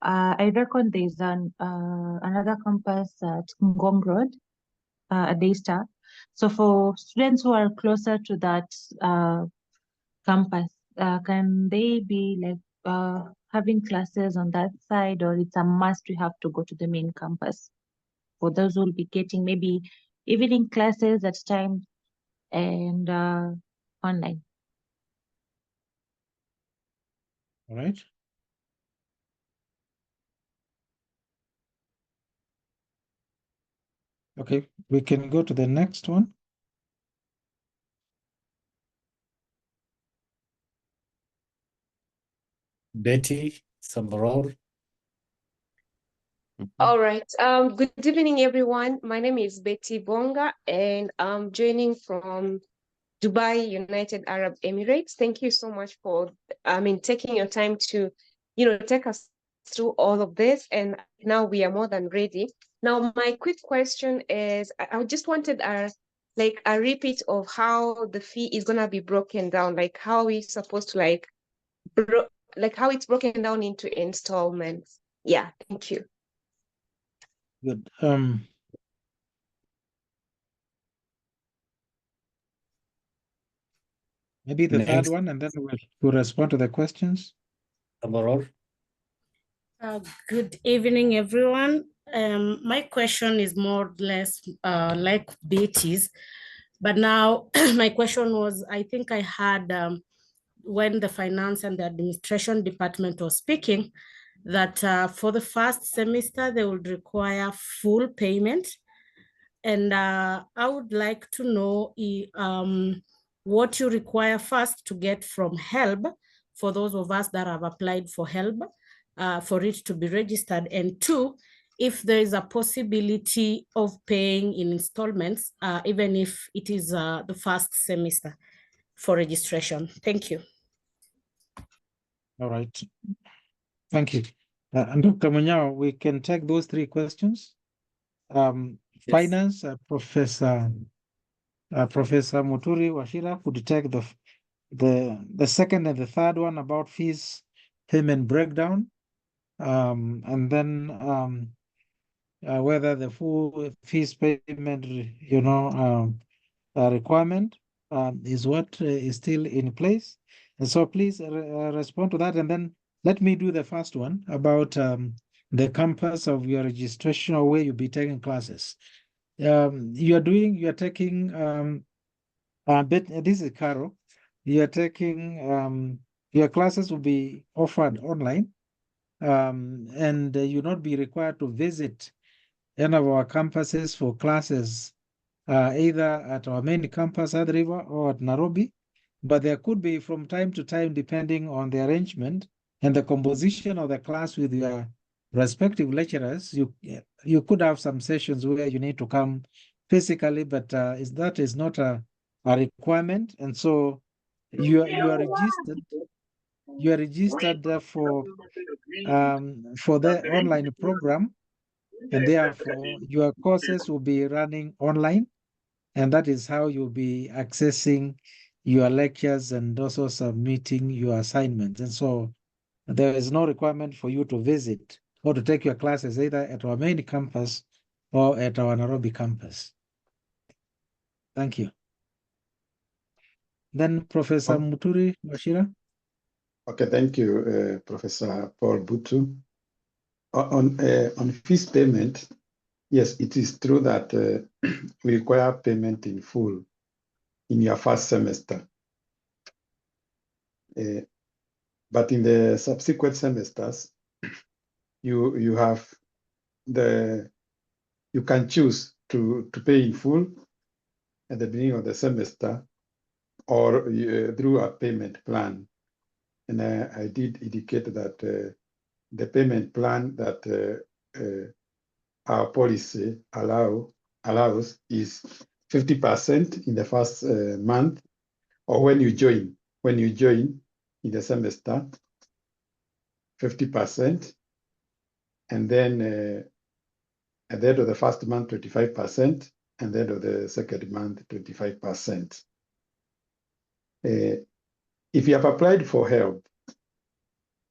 J: I reckon there's another campus at Ngong Road, at Daystar. So for students who are closer to that campus, can they be like having classes on that side, or it's a must we have to go to the main campus? For those who will be getting maybe evening classes at times and online.
H: All right. Okay, we can go to the next one.
G: Betty, Samboror.
K: All right. Good evening, everyone. My name is Betty Bonga, and I'm joining from Dubai, United Arab Emirates. Thank you so much for, taking your time to, take us through all of this. And now we are more than ready. Now, my quick question is, I just wanted our like a repeat of how the fee is gonna be broken down, like how we supposed to like how it's broken down into installments. Yeah, thank you.
H: Good. Maybe the third
G: Next,
H: one, and then we'll respond to the questions.
G: Aboror.
L: Good evening, everyone. My question is more or less like Betty's, but now my question was, I think I had when the finance and the administration department was speaking, that for the first semester, they would require full payment. And I would like to know what you require first to get from HELB for those of us that have applied for HELB, for it to be registered. And two, if there is a possibility of paying in installments, even if it is the first semester for registration. Thank you.
H: All right. Thank you. And Dr. Munyao, we can take those three questions.
G: Yes.
H: Finance, Professor Muturi Wachira would take the second and the third one about fees payment breakdown, and then whether the full fees payment, requirement is what is still in place. And so please respond to that, and then let me do the first one about the campus of your registration or where you'll be taking classes. You are taking, this is Carol, you are taking, your classes will be offered online, and you'll not be required to visit any of our campuses for classes, either at our main campus at River or at Nairobi, but there could be from time to time, depending on the arrangement and the composition of the class with your respective lecturers, you could have some sessions where you need to come physically, but that is not a requirement. And so you are registered. You are registered for the online program, and therefore your courses will be running online, and that is how you'll be accessing your lectures and also submitting your assignments. And so there is no requirement for you to visit or to take your classes either at our main campus or at our Nairobi campus. Thank you. Then Professor Muturi Wachira.
C: Okay, thank you, Professor Paul Butu. On fees payment, yes, it is true that we require payment in full in your first semester. But in the subsequent semesters, you can choose to pay in full at the beginning of the semester or through a payment plan. And I did indicate that the payment plan that our policy allows is 50% in the first month, or when you join in the semester, 50%, and then at the end of the first month, 25%, and the end of the second month, 25%. If you have applied for help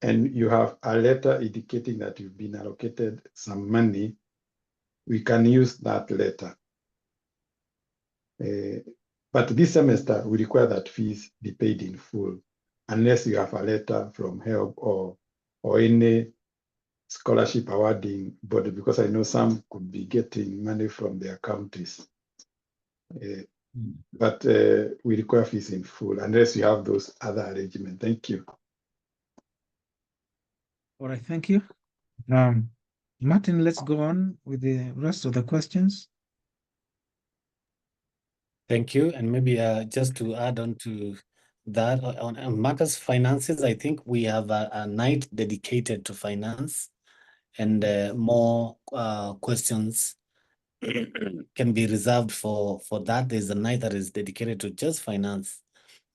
C: and you have a letter indicating that you've been allocated some money, we can use that letter. But this semester, we require that fees be paid in full, unless you have a letter from HELB or any scholarship awarding body, because I know some could be getting money from their counties. But we require fees in full, unless you have those other arrangements. Thank you.
H: All right, thank you. Martin, let's go on with the rest of the questions.
G: Thank you. And maybe just to add on to that, on matters finances, I think we have a night dedicated to finance, and more questions can be reserved for that. There's a night that is dedicated to just finance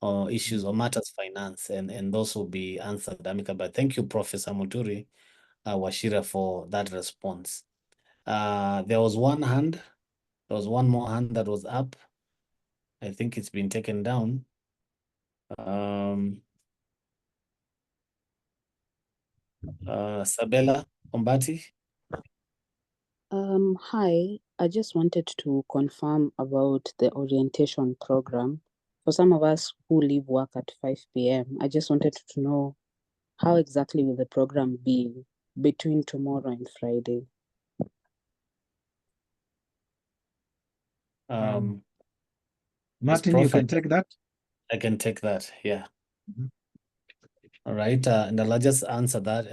G: or issues or matters finance, and those will be answered amicably. Thank you, Professor Muturi Wachira, for that response. There was one more hand that was up. I think it's been taken down. Sabella Ombati.
M: Hi, I just wanted to confirm about the orientation program. For some of us who leave work at 5 p.m., I just wanted to know how exactly will the program be between tomorrow and Friday?
H: Martin, you can take that.
G: I can take that, yeah.
H: Mhm.
G: All right, and I'll just answer that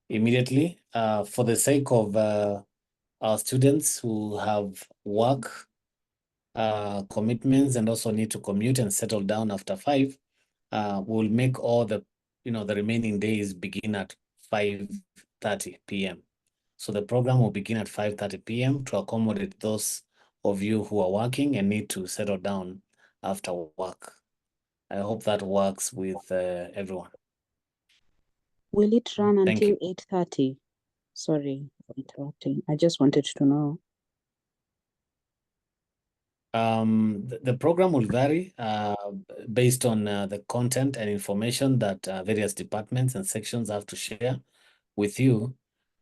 G: immediately. For the sake of our students who have work commitments and also need to commute and settle down after 5, we'll make all the the remaining days begin at 5:30 p.m. So the program will begin at 5:30 p.m. to accommodate those of you who are working and need to settle down after work. I hope that works with everyone.
M: Will it run
G: Thank
M: until
G: you.
M: 8:30? Sorry for interrupting. I just wanted to know.
G: The program will vary based on the content and information that various departments and sections have to share with you.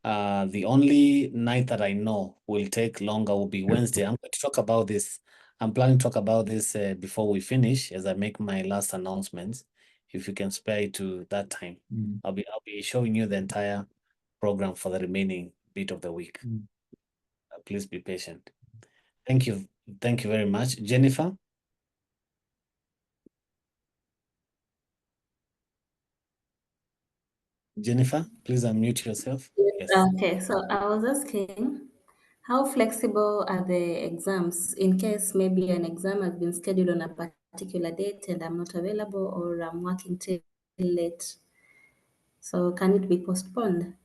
G: The only night that I know will take longer will be Wednesday. I'm going to talk about this. I'm planning to talk about this before we finish as I make my last announcements. If you can spare it to that time, I'll be showing you the entire program for the remaining bit of the week. Please be patient. Thank you. Thank you very much. Jennifer? Jennifer, please unmute yourself. Yes.
I: Okay, so I was asking, how flexible are the exams in case maybe an exam has been scheduled on a particular date and I'm not available or I'm working till late? So can it be postponed?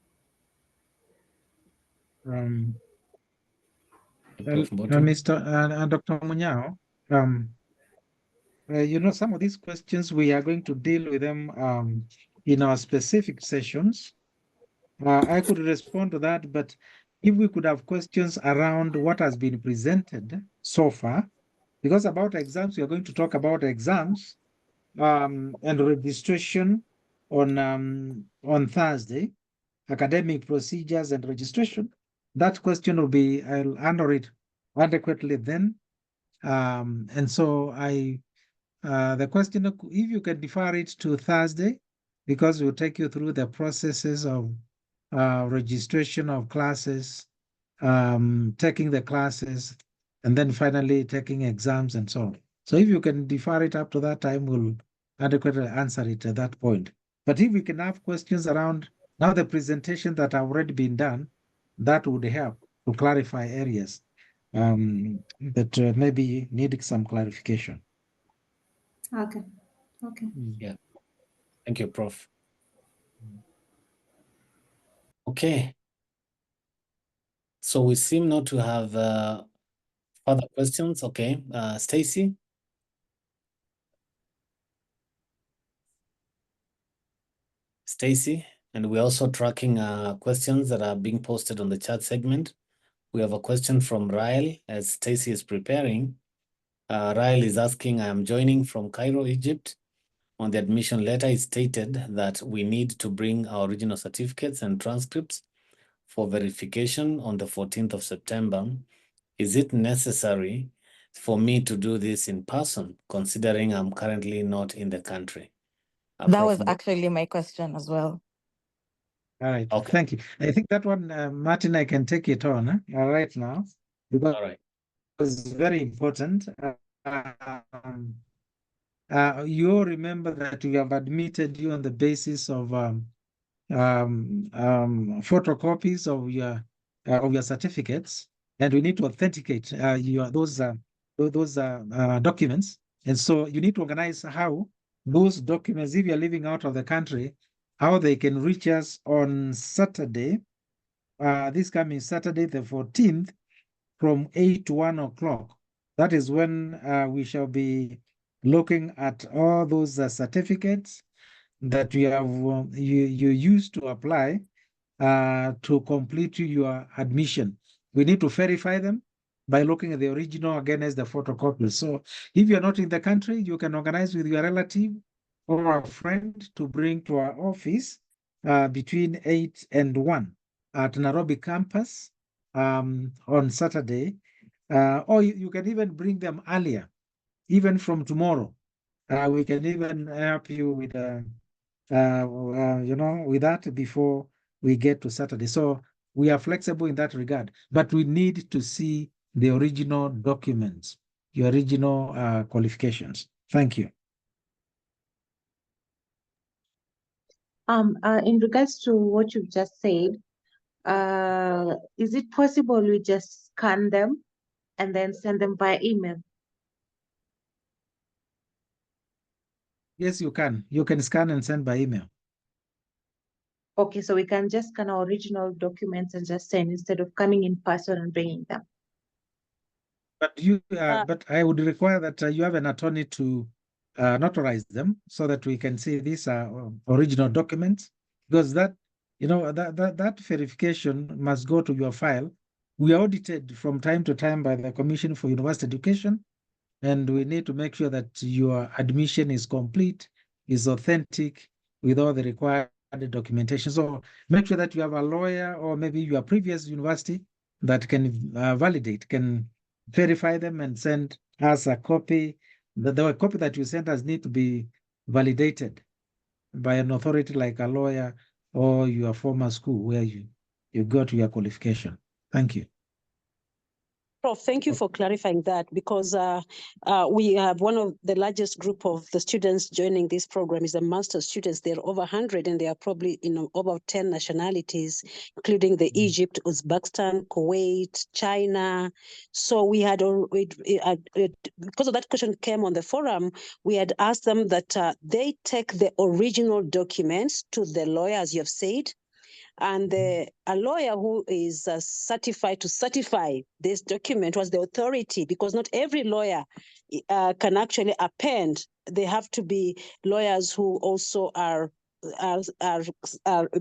H: Mr. Dr. Munyao, some of these questions we are going to deal with them in our specific sessions. I could respond to that, but if we could have questions around what has been presented so far, because about exams, we are going to talk about exams and registration on Thursday, academic procedures and registration. That question will be, I'll handle it adequately then. And so the question, if you can defer it to Thursday, because we'll take you through the processes of registration of classes, taking the classes, and then finally taking exams and so on. So if you can defer it up to that time, we'll adequately answer it at that point. But if we can have questions around now the presentation that have already been done, that would help to clarify areas that maybe need some clarification.
I: Okay. Okay.
G: Yeah. Thank you, Prof. Okay. So we seem not to have further questions. Okay. Stacy? Stacy, and we're also tracking questions that are being posted on the chat segment. We have a question from Ryle as Stacy is preparing. Ryle is asking, I am joining from Cairo, Egypt. On the admission letter, it stated that we need to bring our original certificates and transcripts for verification on the 14th of September. Is it necessary for me to do this in person, considering I'm currently not in the country?
N: That was actually my question as well.
H: All right,
G: okay.
H: Thank you. I think that one, Martin, I can take it on right now, because
G: all right.
H: It's very important. You all remember that we have admitted you on the basis of photocopies of your certificates, and we need to authenticate those documents. And so you need to organize how those documents, if you're living out of the country, how they can reach us on Saturday, this coming Saturday, the 14th, from 8 to 1 o'clock. That is when we shall be looking at all those certificates that you have you used to apply to complete your admission. We need to verify them, by looking at the original against the photocopies. So if you're not in the country, you can organize with your relative or a friend to bring to our office between 8 and 1 at Nairobi campus on Saturday. Or you can even bring them earlier, even from tomorrow. We can even help you with, with that before we get to Saturday. So we are flexible in that regard, but we need to see the original documents, your original qualifications. Thank you.
J: In regards to what you've just said, is it possible we just scan them and then send them by email?
H: Yes, you can. You can scan and send by email.
J: Okay, so we can just scan our original documents and just send instead of coming in person and bringing them.
H: But I would require that you have an attorney to notarize them so that we can see these are original documents, because that verification must go to your file. We are audited from time to time by the Commission for University Education, and we need to make sure that your admission is complete, is authentic, with all the required documentation. So make sure that you have a lawyer or maybe your previous university that can validate, can verify them and send us a copy. The copy that you send us need to be validated by an authority like a lawyer or your former school where you got your qualification. Thank you.
B: Prof, thank you for clarifying that, because we have one of the largest group of the students joining this program is the master's students. They're over 100 and they are probably in over 10 nationalities, including the Egypt, Uzbekistan, Kuwait, China. So we had, because of that question came on the forum, we had asked them that they take the original documents to the lawyer, as you have said, and a lawyer who is certified to certify this document was the authority, because not every lawyer can actually append. They have to be lawyers who also are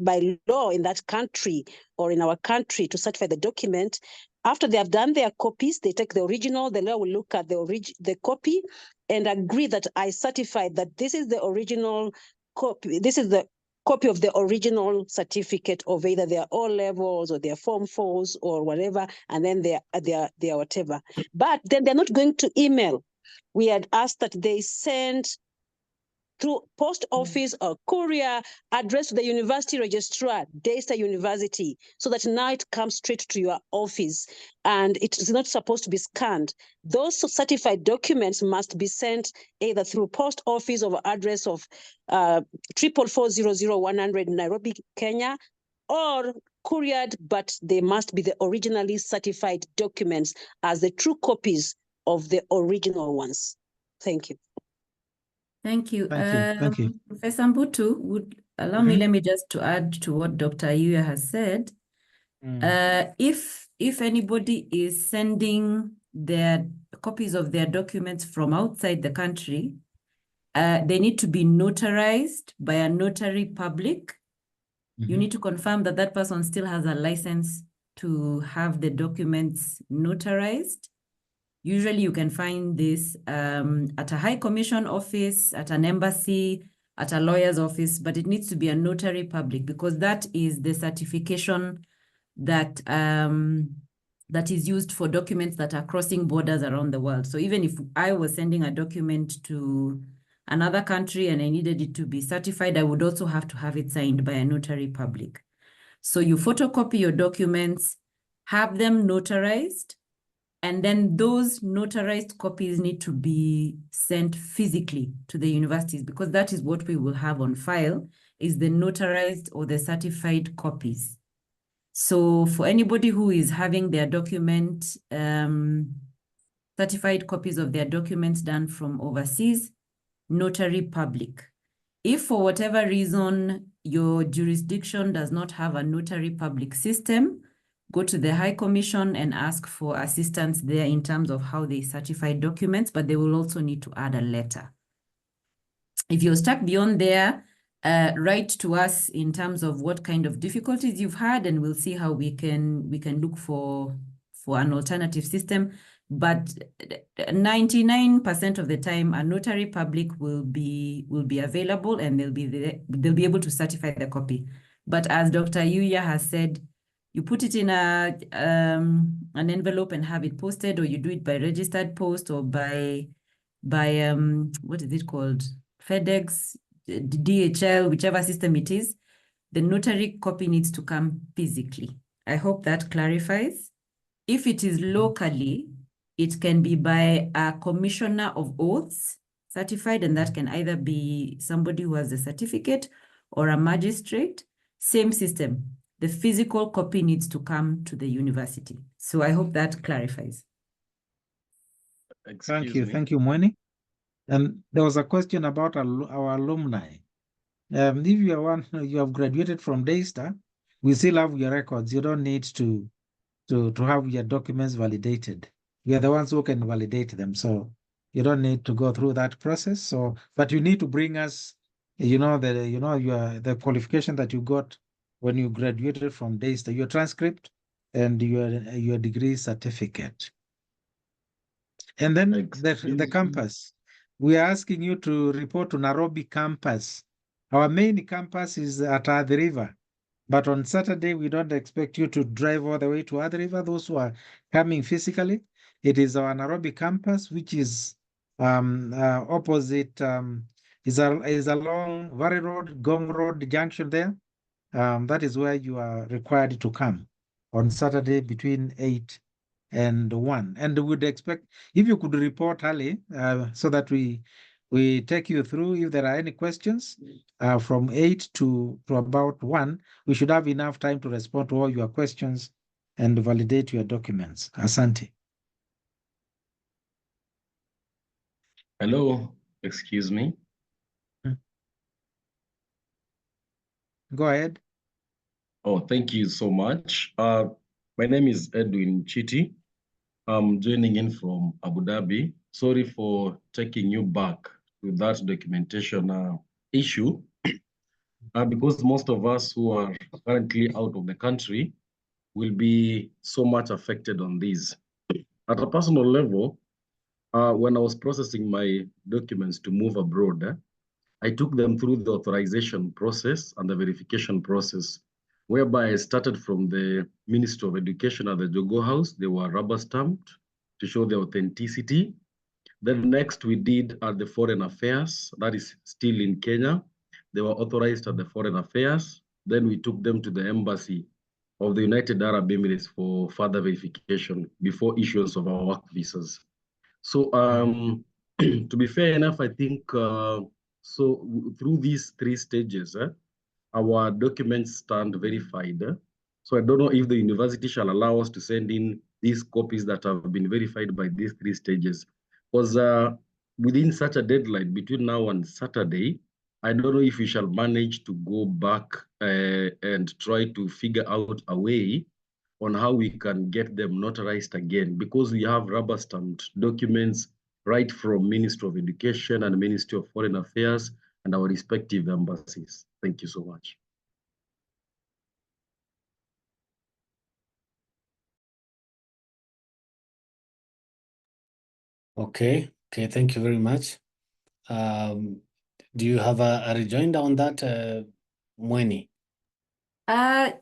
B: by law in that country or in our country to certify the document. After they have done their copies, they take the original, the lawyer will look at the copy and agree that I certified that this is the original copy, this is the copy of the original certificate of either their O levels or their Form 4s or whatever, and then their whatever. But then they're not going to email. We had asked that they send through post office or courier address to the university registrar, Daystar University, so that now it comes straight to your office and it is not supposed to be scanned. Those certified documents must be sent either through post office or address of 444-00100 Nairobi, Kenya, or couriered, but they must be the originally certified documents as the true copies of the original ones. Thank you.
O: Thank you.
H: Thank you.
O: Professor Mbutu, would allow me, let me just to add to what Dr. Ayuya has said. If anybody is sending their copies of their documents from outside the country, they need to be notarized by a notary public. You need to confirm that that person still has a license to have the documents notarized. Usually you can find this at a High Commission office, at an embassy, at a lawyer's office, but it needs to be a notary public, because that is the certification that that is used for documents that are crossing borders around the world. So even if I was sending a document to another country and I needed it to be certified, I would also have to have it signed by a notary public. So you photocopy your documents, have them notarized, and then those notarized copies need to be sent physically to the universities, because that is what we will have on file, is the notarized or the certified copies. So for anybody who is having their document, certified copies of their documents done from overseas, notary public. If for whatever reason your jurisdiction does not have a notary public system, go to the High Commission and ask for assistance there in terms of how they certify documents, but they will also need to add a letter. If you're stuck beyond there, write to us in terms of what kind of difficulties you've had, and we'll see how we can look for for an alternative system, but 99% of the time, a notary public will be available and they'll be able to certify the copy. But as Dr. Yuya has said, you put it in an envelope and have it posted, or you do it by registered post or by what is it called? FedEx, DHL, whichever system it is, the notary copy needs to come physically. I hope that clarifies. If it is locally, it can be by a commissioner of oaths certified, and that can either be somebody who has a certificate or a magistrate. Same system. The physical copy needs to come to the university. So I hope that clarifies.
H: Thank you, Mweni. And there was a question about our alumni. If you have graduated from Daystar, we still have your records. You don't need to have your documents validated. We are the ones who can validate them, so you don't need to go through that process. So, but you need to bring us, the qualification that you got when you graduated from Daystar, your transcript and your degree certificate. And then the campus. We are asking you to report to Nairobi campus. Our main campus is at Athi River, but on Saturday, we don't expect you to drive all the way to Athi River. Those who are coming physically, it is our Nairobi campus, which is opposite, is along Valley Road, Gong Road junction there. That is where you are required to come on Saturday between 8 and 1. And we would expect, if you could report early, so that we take you through. If there are any questions from 8 to about 1, we should have enough time to respond to all your questions and validate your documents. Asante.
P: Hello, excuse me.
H: Go ahead.
P: Oh, thank you so much. My name is Edwin Chiti. I'm joining in from Abu Dhabi. Sorry for taking you back to that documentation issue, because most of us who are currently out of the country will be so much affected on this. At a personal level, when I was processing my documents to move abroad, I took them through the authorization process and the verification process, whereby I started from the Ministry of Education at the Jogo House. They were rubber stamped to show the authenticity. Then next we did at the Foreign Affairs, that is still in Kenya. They were authorized at the Foreign Affairs. Then we took them to the Embassy of the United Arab Emirates for further verification before issuance of our work visas. So to be fair enough, I think, so through these 3 stages, our documents stand verified. So I don't know if the university shall allow us to send in these copies that have been verified by these 3 stages. Because within such a deadline between now and Saturday, I don't know if we shall manage to go back and try to figure out a way on how we can get them notarized again, because we have rubber stamped documents right from Ministry of Education and Ministry of Foreign Affairs and our respective embassies. Thank you so much.
G: Okay, thank you very much. Do you have a rejoinder on that, Mweni?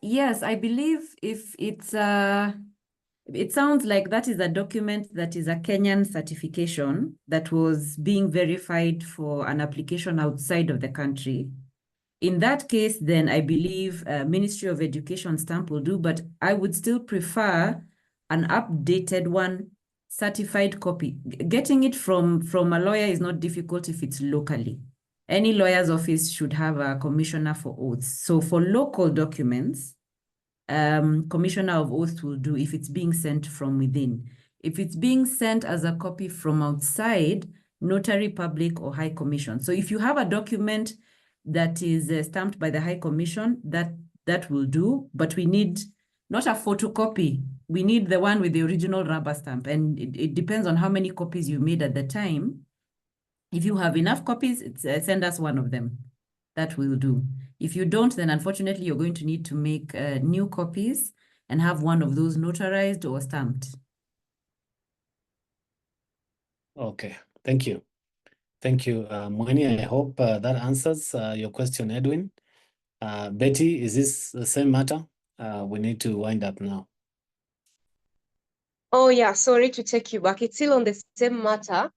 O: Yes, I believe if it's it sounds like that is a document that is a Kenyan certification that was being verified for an application outside of the country. In that case, then I believe Ministry of Education stamp will do, but I would still prefer an updated one, certified copy. Getting it from a lawyer is not difficult if it's locally. Any lawyer's office should have a commissioner for oaths. So for local documents, commissioner of oaths will do if it's being sent from within. If it's being sent as a copy from outside, notary public or high commission. So if you have a document that is stamped by the high commission, that will do, but we need not a photocopy. We need the one with the original rubber stamp, and it depends on how many copies you made at the time. If you have enough copies, send us one of them. That will do. If you don't, then unfortunately, you're going to need to make new copies. and have one of those notarized or stamped.
G: Okay, thank you. Thank you, Mweni. I hope that answers your question, Edwin. Betty, is this the same matter? We need to wind up now.
K: Oh yeah, sorry to take you back. It's still on the same matter.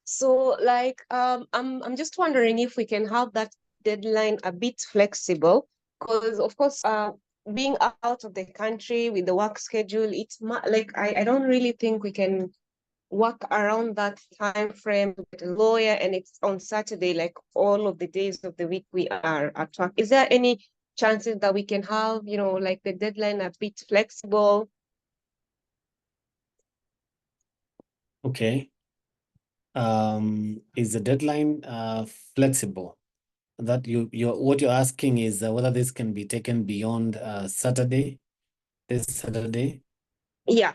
K: So like I'm just wondering if we can have that deadline a bit flexible, because of course being out of the country with the work schedule, it's like I don't really think we can work around that time frame with a lawyer, and it's on Saturday, like all of the days of the week we are at work. Is there any chances that we can have, you know, like the deadline a bit flexible?
G: Okay. Is the deadline flexible? That what you're asking is whether this can be taken beyond Saturday, this Saturday?
K: Yeah.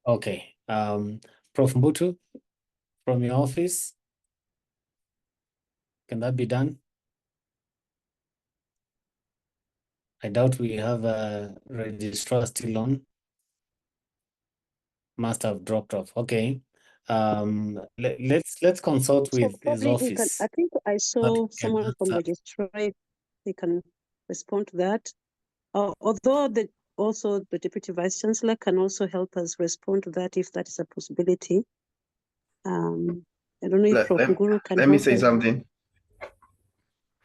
G: Okay. Prof. Mbutu, from your office, can that be done? I doubt we have a registrar still on. Must have dropped off. Okay. Let's consult
B: So
G: with his
B: probably we can,
G: office.
B: I think I
G: That
B: saw
G: we can
B: someone from
G: answer.
B: registrar, they can respond to that. Although also the Deputy Vice Chancellor can also help us respond to that if that is a possibility. I don't know if Prof. Nguru can
Q: Let me
B: help
Q: say
B: us.
Q: something.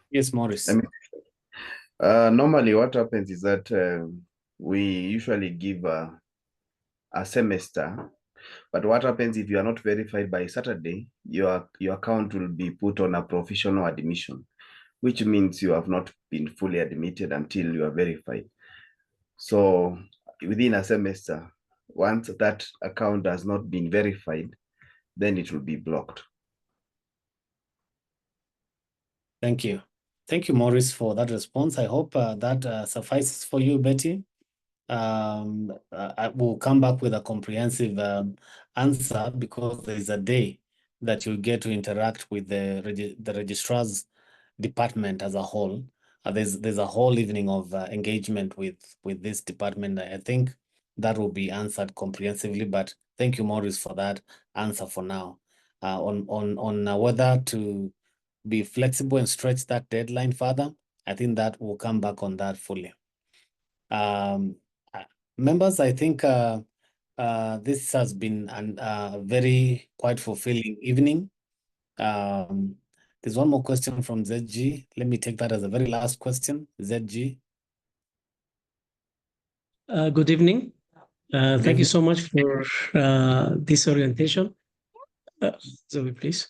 G: Yes, Morris.
Q: Normally what happens is that we usually give a semester, but what happens if you are not verified by Saturday, your account will be put on a provisional admission, which means you have not been fully admitted until you are verified. So within a semester, once that account has not been verified, then it will be blocked.
G: Thank you. Thank you, Morris, for that response. I hope that suffices for you, Betty. I will come back with a comprehensive answer, because there is a day that you get to interact with the registrar's department as a whole. There's a whole evening of engagement with this department. I think that will be answered comprehensively, but thank you, Morris, for that answer for now. On whether to be flexible and stretch that deadline further, I think that we'll come back on that fully. Members, I think this has been a very quite fulfilling evening. There's one more question from ZG. Let me take that as a very last question. ZG.
R: Good evening. Thank you so much for this orientation. Zoe, please.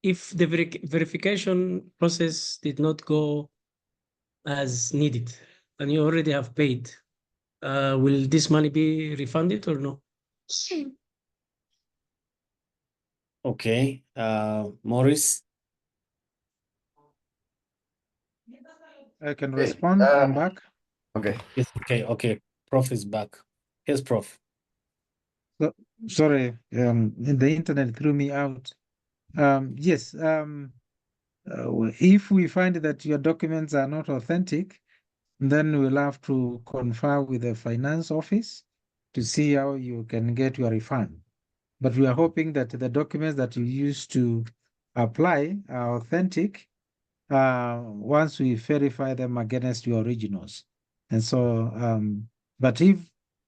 R: If the verification process did not go as needed, and you already have paid, will this money be refunded or no?
G: Okay, Morris.
H: I can respond. I'm back.
Q: Okay.
G: Yes. Okay. Prof is back. Yes, Prof.
H: So, sorry, the internet threw me out. Yes. If we find that your documents are not authentic, then we'll have to confer with the finance office to see how you can get your refund. But we are hoping that the documents that you use to apply are authentic once we verify them against your originals. And so, but if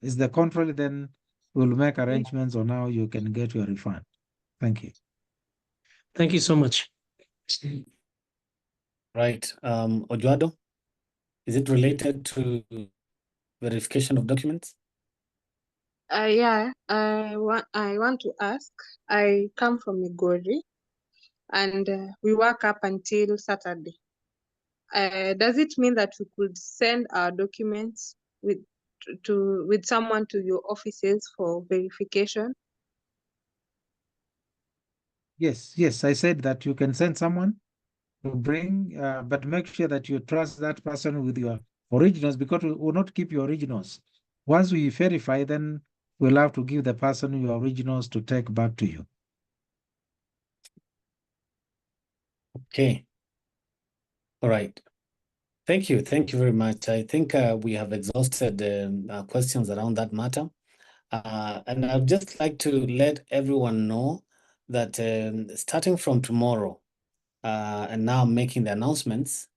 H: it's the contrary, then we'll make arrangements on how you can get your refund. Thank you.
R: Thank you so much.
G: Right. Ojuado, is it related to verification of documents?
S: Yeah, I want to ask. I come from Migori, and we work up until Saturday. Does it mean that we could send our documents with someone to your offices for verification?
H: Yes, I said that you can send someone to bring, but make sure that you trust that person with your originals, because we will not keep your originals. Once we verify, then we'll have to give the person your originals to take back to you.
G: Okay. All right. Thank you. Thank you very much. I think we have exhausted questions around that matter. And I'd just like to let everyone know that starting from tomorrow, and now making the announcements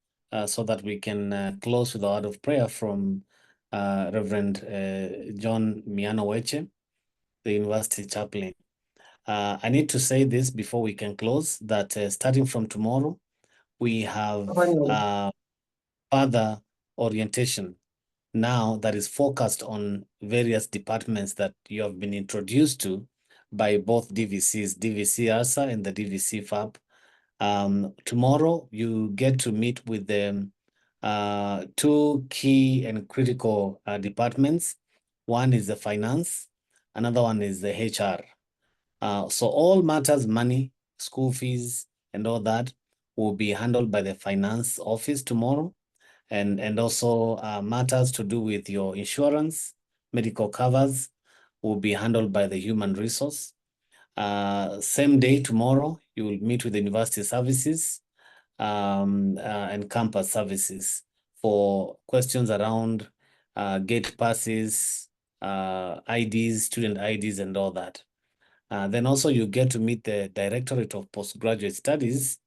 G: so that we can close with a word of prayer from Reverend John Miano Weche, the university chaplain. I need to say this before we can close, that starting from tomorrow, we have further orientation now that is focused on various departments that you have been introduced to by both DVCs, DVC ARSA and the DVC FAB. Tomorrow, you get to meet with the two key and critical departments. One is the finance, another one is the HR. So all matters, money, school fees, and all that will be handled by the finance office tomorrow. And also matters to do with your insurance, medical covers will be handled by the human resource. Same day tomorrow, you will meet with the university services and campus services for questions around gate passes, IDs, student IDs, and all that. Then also you get to meet the Directorate of Postgraduate Studies,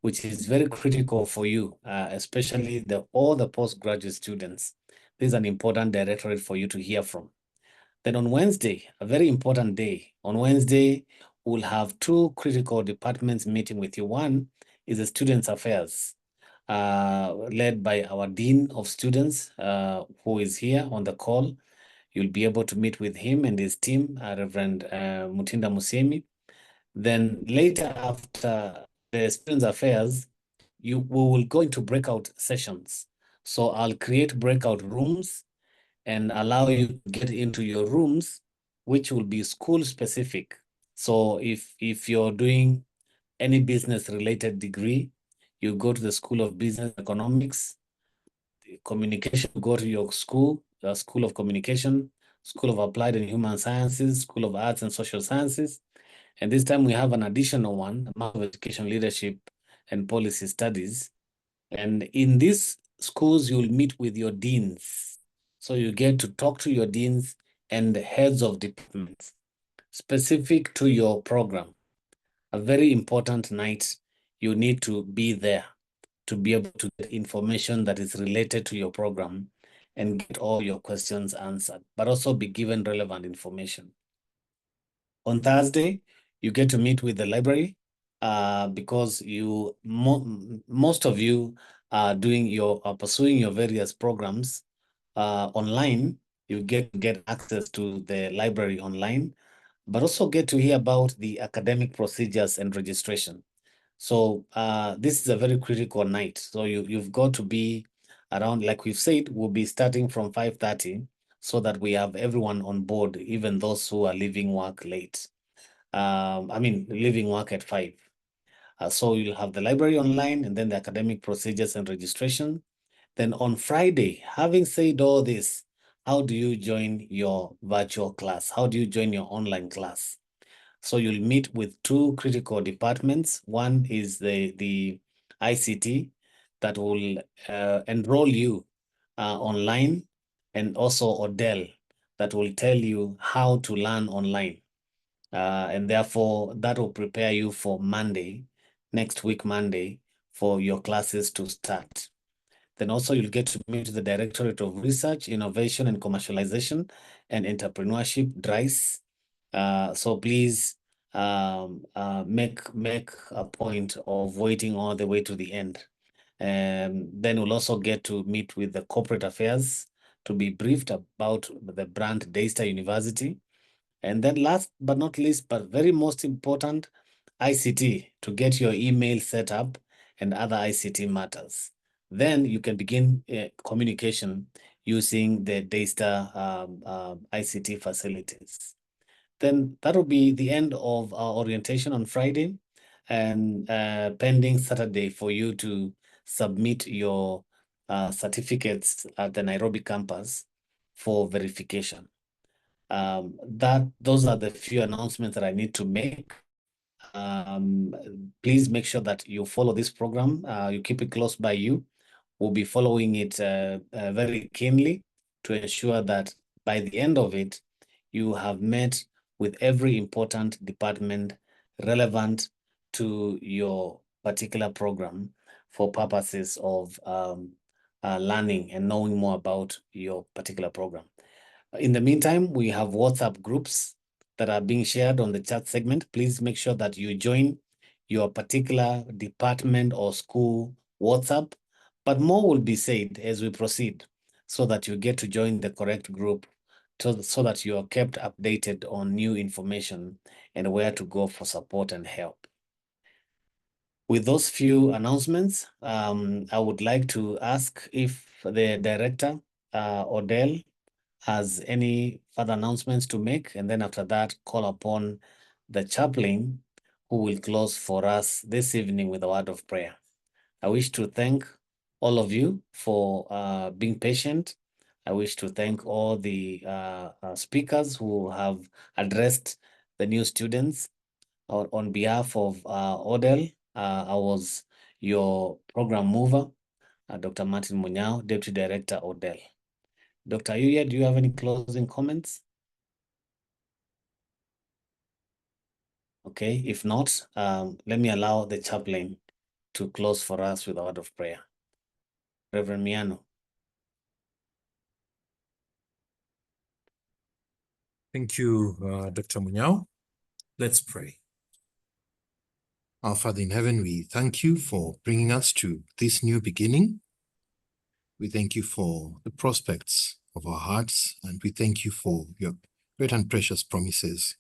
G: which is very critical for you, especially all the postgraduate students. This is an important directorate for you to hear from. Then on Wednesday, a very important day, on Wednesday, we'll have two critical departments meeting with you. One is the Students' Affairs, led by our Dean of Students, who is here on the call. You'll be able to meet with him and his team, Reverend Mutinda Musemi. Then later, after the Students' Affairs, we will go into breakout sessions. So I'll create breakout rooms and allow you to get into your rooms, which will be school specific. So if you're doing any business related degree, you go to the School of Business Economics, communication, go to your school, the School of Communication, School of Applied and Human Sciences, School of Arts and Social Sciences. And this time we have an additional one, Master of Education Leadership and Policy Studies. And in these schools, you'll meet with your deans. So you get to talk to your deans and the heads of departments specific to your program. A very important night. You need to be there to be able to get information that is related to your program and get all your questions answered, but also be given relevant information. On Thursday, you get to meet with the library because most of you are pursuing your various programs online. You get access to the library online, but also get to hear about the academic procedures and registration. So this is a very critical night. So you've got to be around, like we've said, we'll be starting from 5:30 so that we have everyone on board, even those who are leaving work late. Leaving work at 5. So you'll have the library online and then the academic procedures and registration. Then on Friday, having said all this, how do you join your virtual class? How do you join your online class? So you'll meet with two critical departments. One is the ICT that will enroll you online, and also Odell that will tell you how to learn online. And therefore, that will prepare you for Monday, next week Monday, for your classes to start. Then also you'll get to meet the Directorate of Research, Innovation and Commercialization and Entrepreneurship, DRICE. So please make a point of waiting all the way to the end. And then we'll also get to meet with the Corporate Affairs to be briefed about the brand Daystar University. And then last but not least, but very most important, ICT, to get your email set up and other ICT matters. Then you can begin communication using the Daystar ICT facilities. Then that will be the end of our orientation on Friday, and pending Saturday for you to submit your certificates at the Nairobi campus for verification. Those are the few announcements that I need to make. Please make sure that you follow this program. You keep it close by you. will be following it very keenly to ensure that by the end of it, you have met with every important department relevant to your particular program for purposes of learning and knowing more about your particular program. In the meantime, we have WhatsApp groups that are being shared on the chat segment. Please make sure that you join your particular department or school WhatsApp, but more will be said as we proceed so that you get to join the correct group so that you are kept updated on new information and where to go for support and help. With those few announcements, I would like to ask if the director, Odell, has any further announcements to make, and then after that, call upon the chaplain who will close for us this evening with a word of prayer. I wish to thank all of you for being patient. I wish to thank all the speakers who have addressed the new students. On behalf of Odell, I was your program mover, Dr. Martin Munyao, Deputy Director, Odell. Dr. Yuya, do you have any closing comments? Okay, if not, let me allow the chaplain to close for us with a word of prayer. Reverend Miano.
T: Thank you, Dr. Munyao. Let's pray. Our Father in heaven, we thank you for bringing us to this new beginning. We thank you for the prospects of our hearts, and we thank you for your great and precious promises,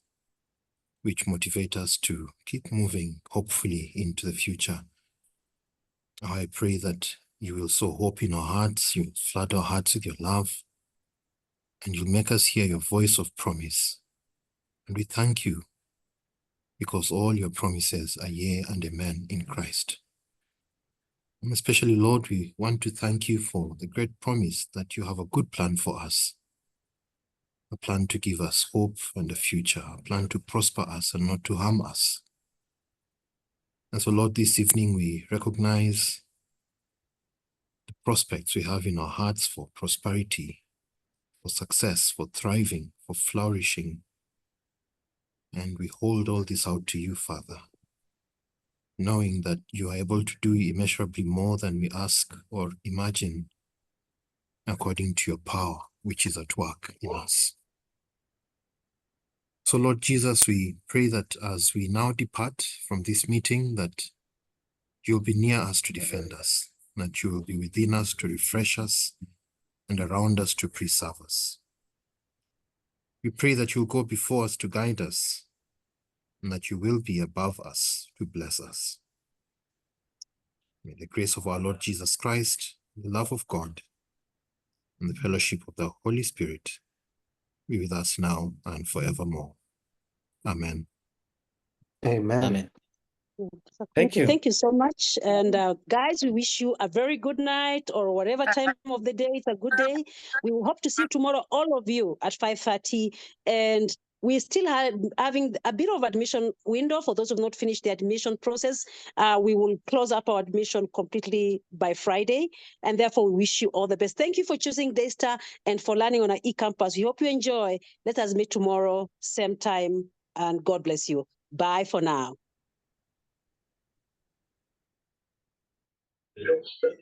T: which motivate us to keep moving hopefully into the future. I pray that you will sow hope in our hearts, you flood our hearts with your love, and you'll make us hear your voice of promise. And we thank you because all your promises are yea and amen in Christ. And especially, Lord, we want to thank you for the great promise that you have a good plan for us, a plan to give us hope and a future, a plan to prosper us and not to harm us. And so, Lord, this evening we recognize the prospects we have in our hearts for prosperity, for success, for thriving, for flourishing. And we hold all this out to you, Father, knowing that you are able to do immeasurably more than we ask or imagine, according to your power, which is at work in us. So, Lord Jesus, we pray that as we now depart from this meeting, that you'll be near us to defend us, that you will be within us to refresh us, and around us to preserve us. We pray that you'll go before us to guide us, and that you will be above us to bless us. May the grace of our Lord Jesus Christ, the love of God, and the fellowship of the Holy Spirit be with us now and forevermore. Amen.
Q: Amen.
G: Amen.
B: Thank you. Thank you so much. And guys, we wish you a very good night, or whatever time of the day. It's a good day. We will hope to see you tomorrow, all of you, at 5:30. And we still having a bit of admission window for those who have not finished the admission process. We will close up our admission completely by Friday. And therefore, we wish you all the best. Thank you for choosing Daystar and for learning on our eCampus. We hope you enjoy. Let us meet tomorrow, same time. And God bless you. Bye for now.
U: Yes.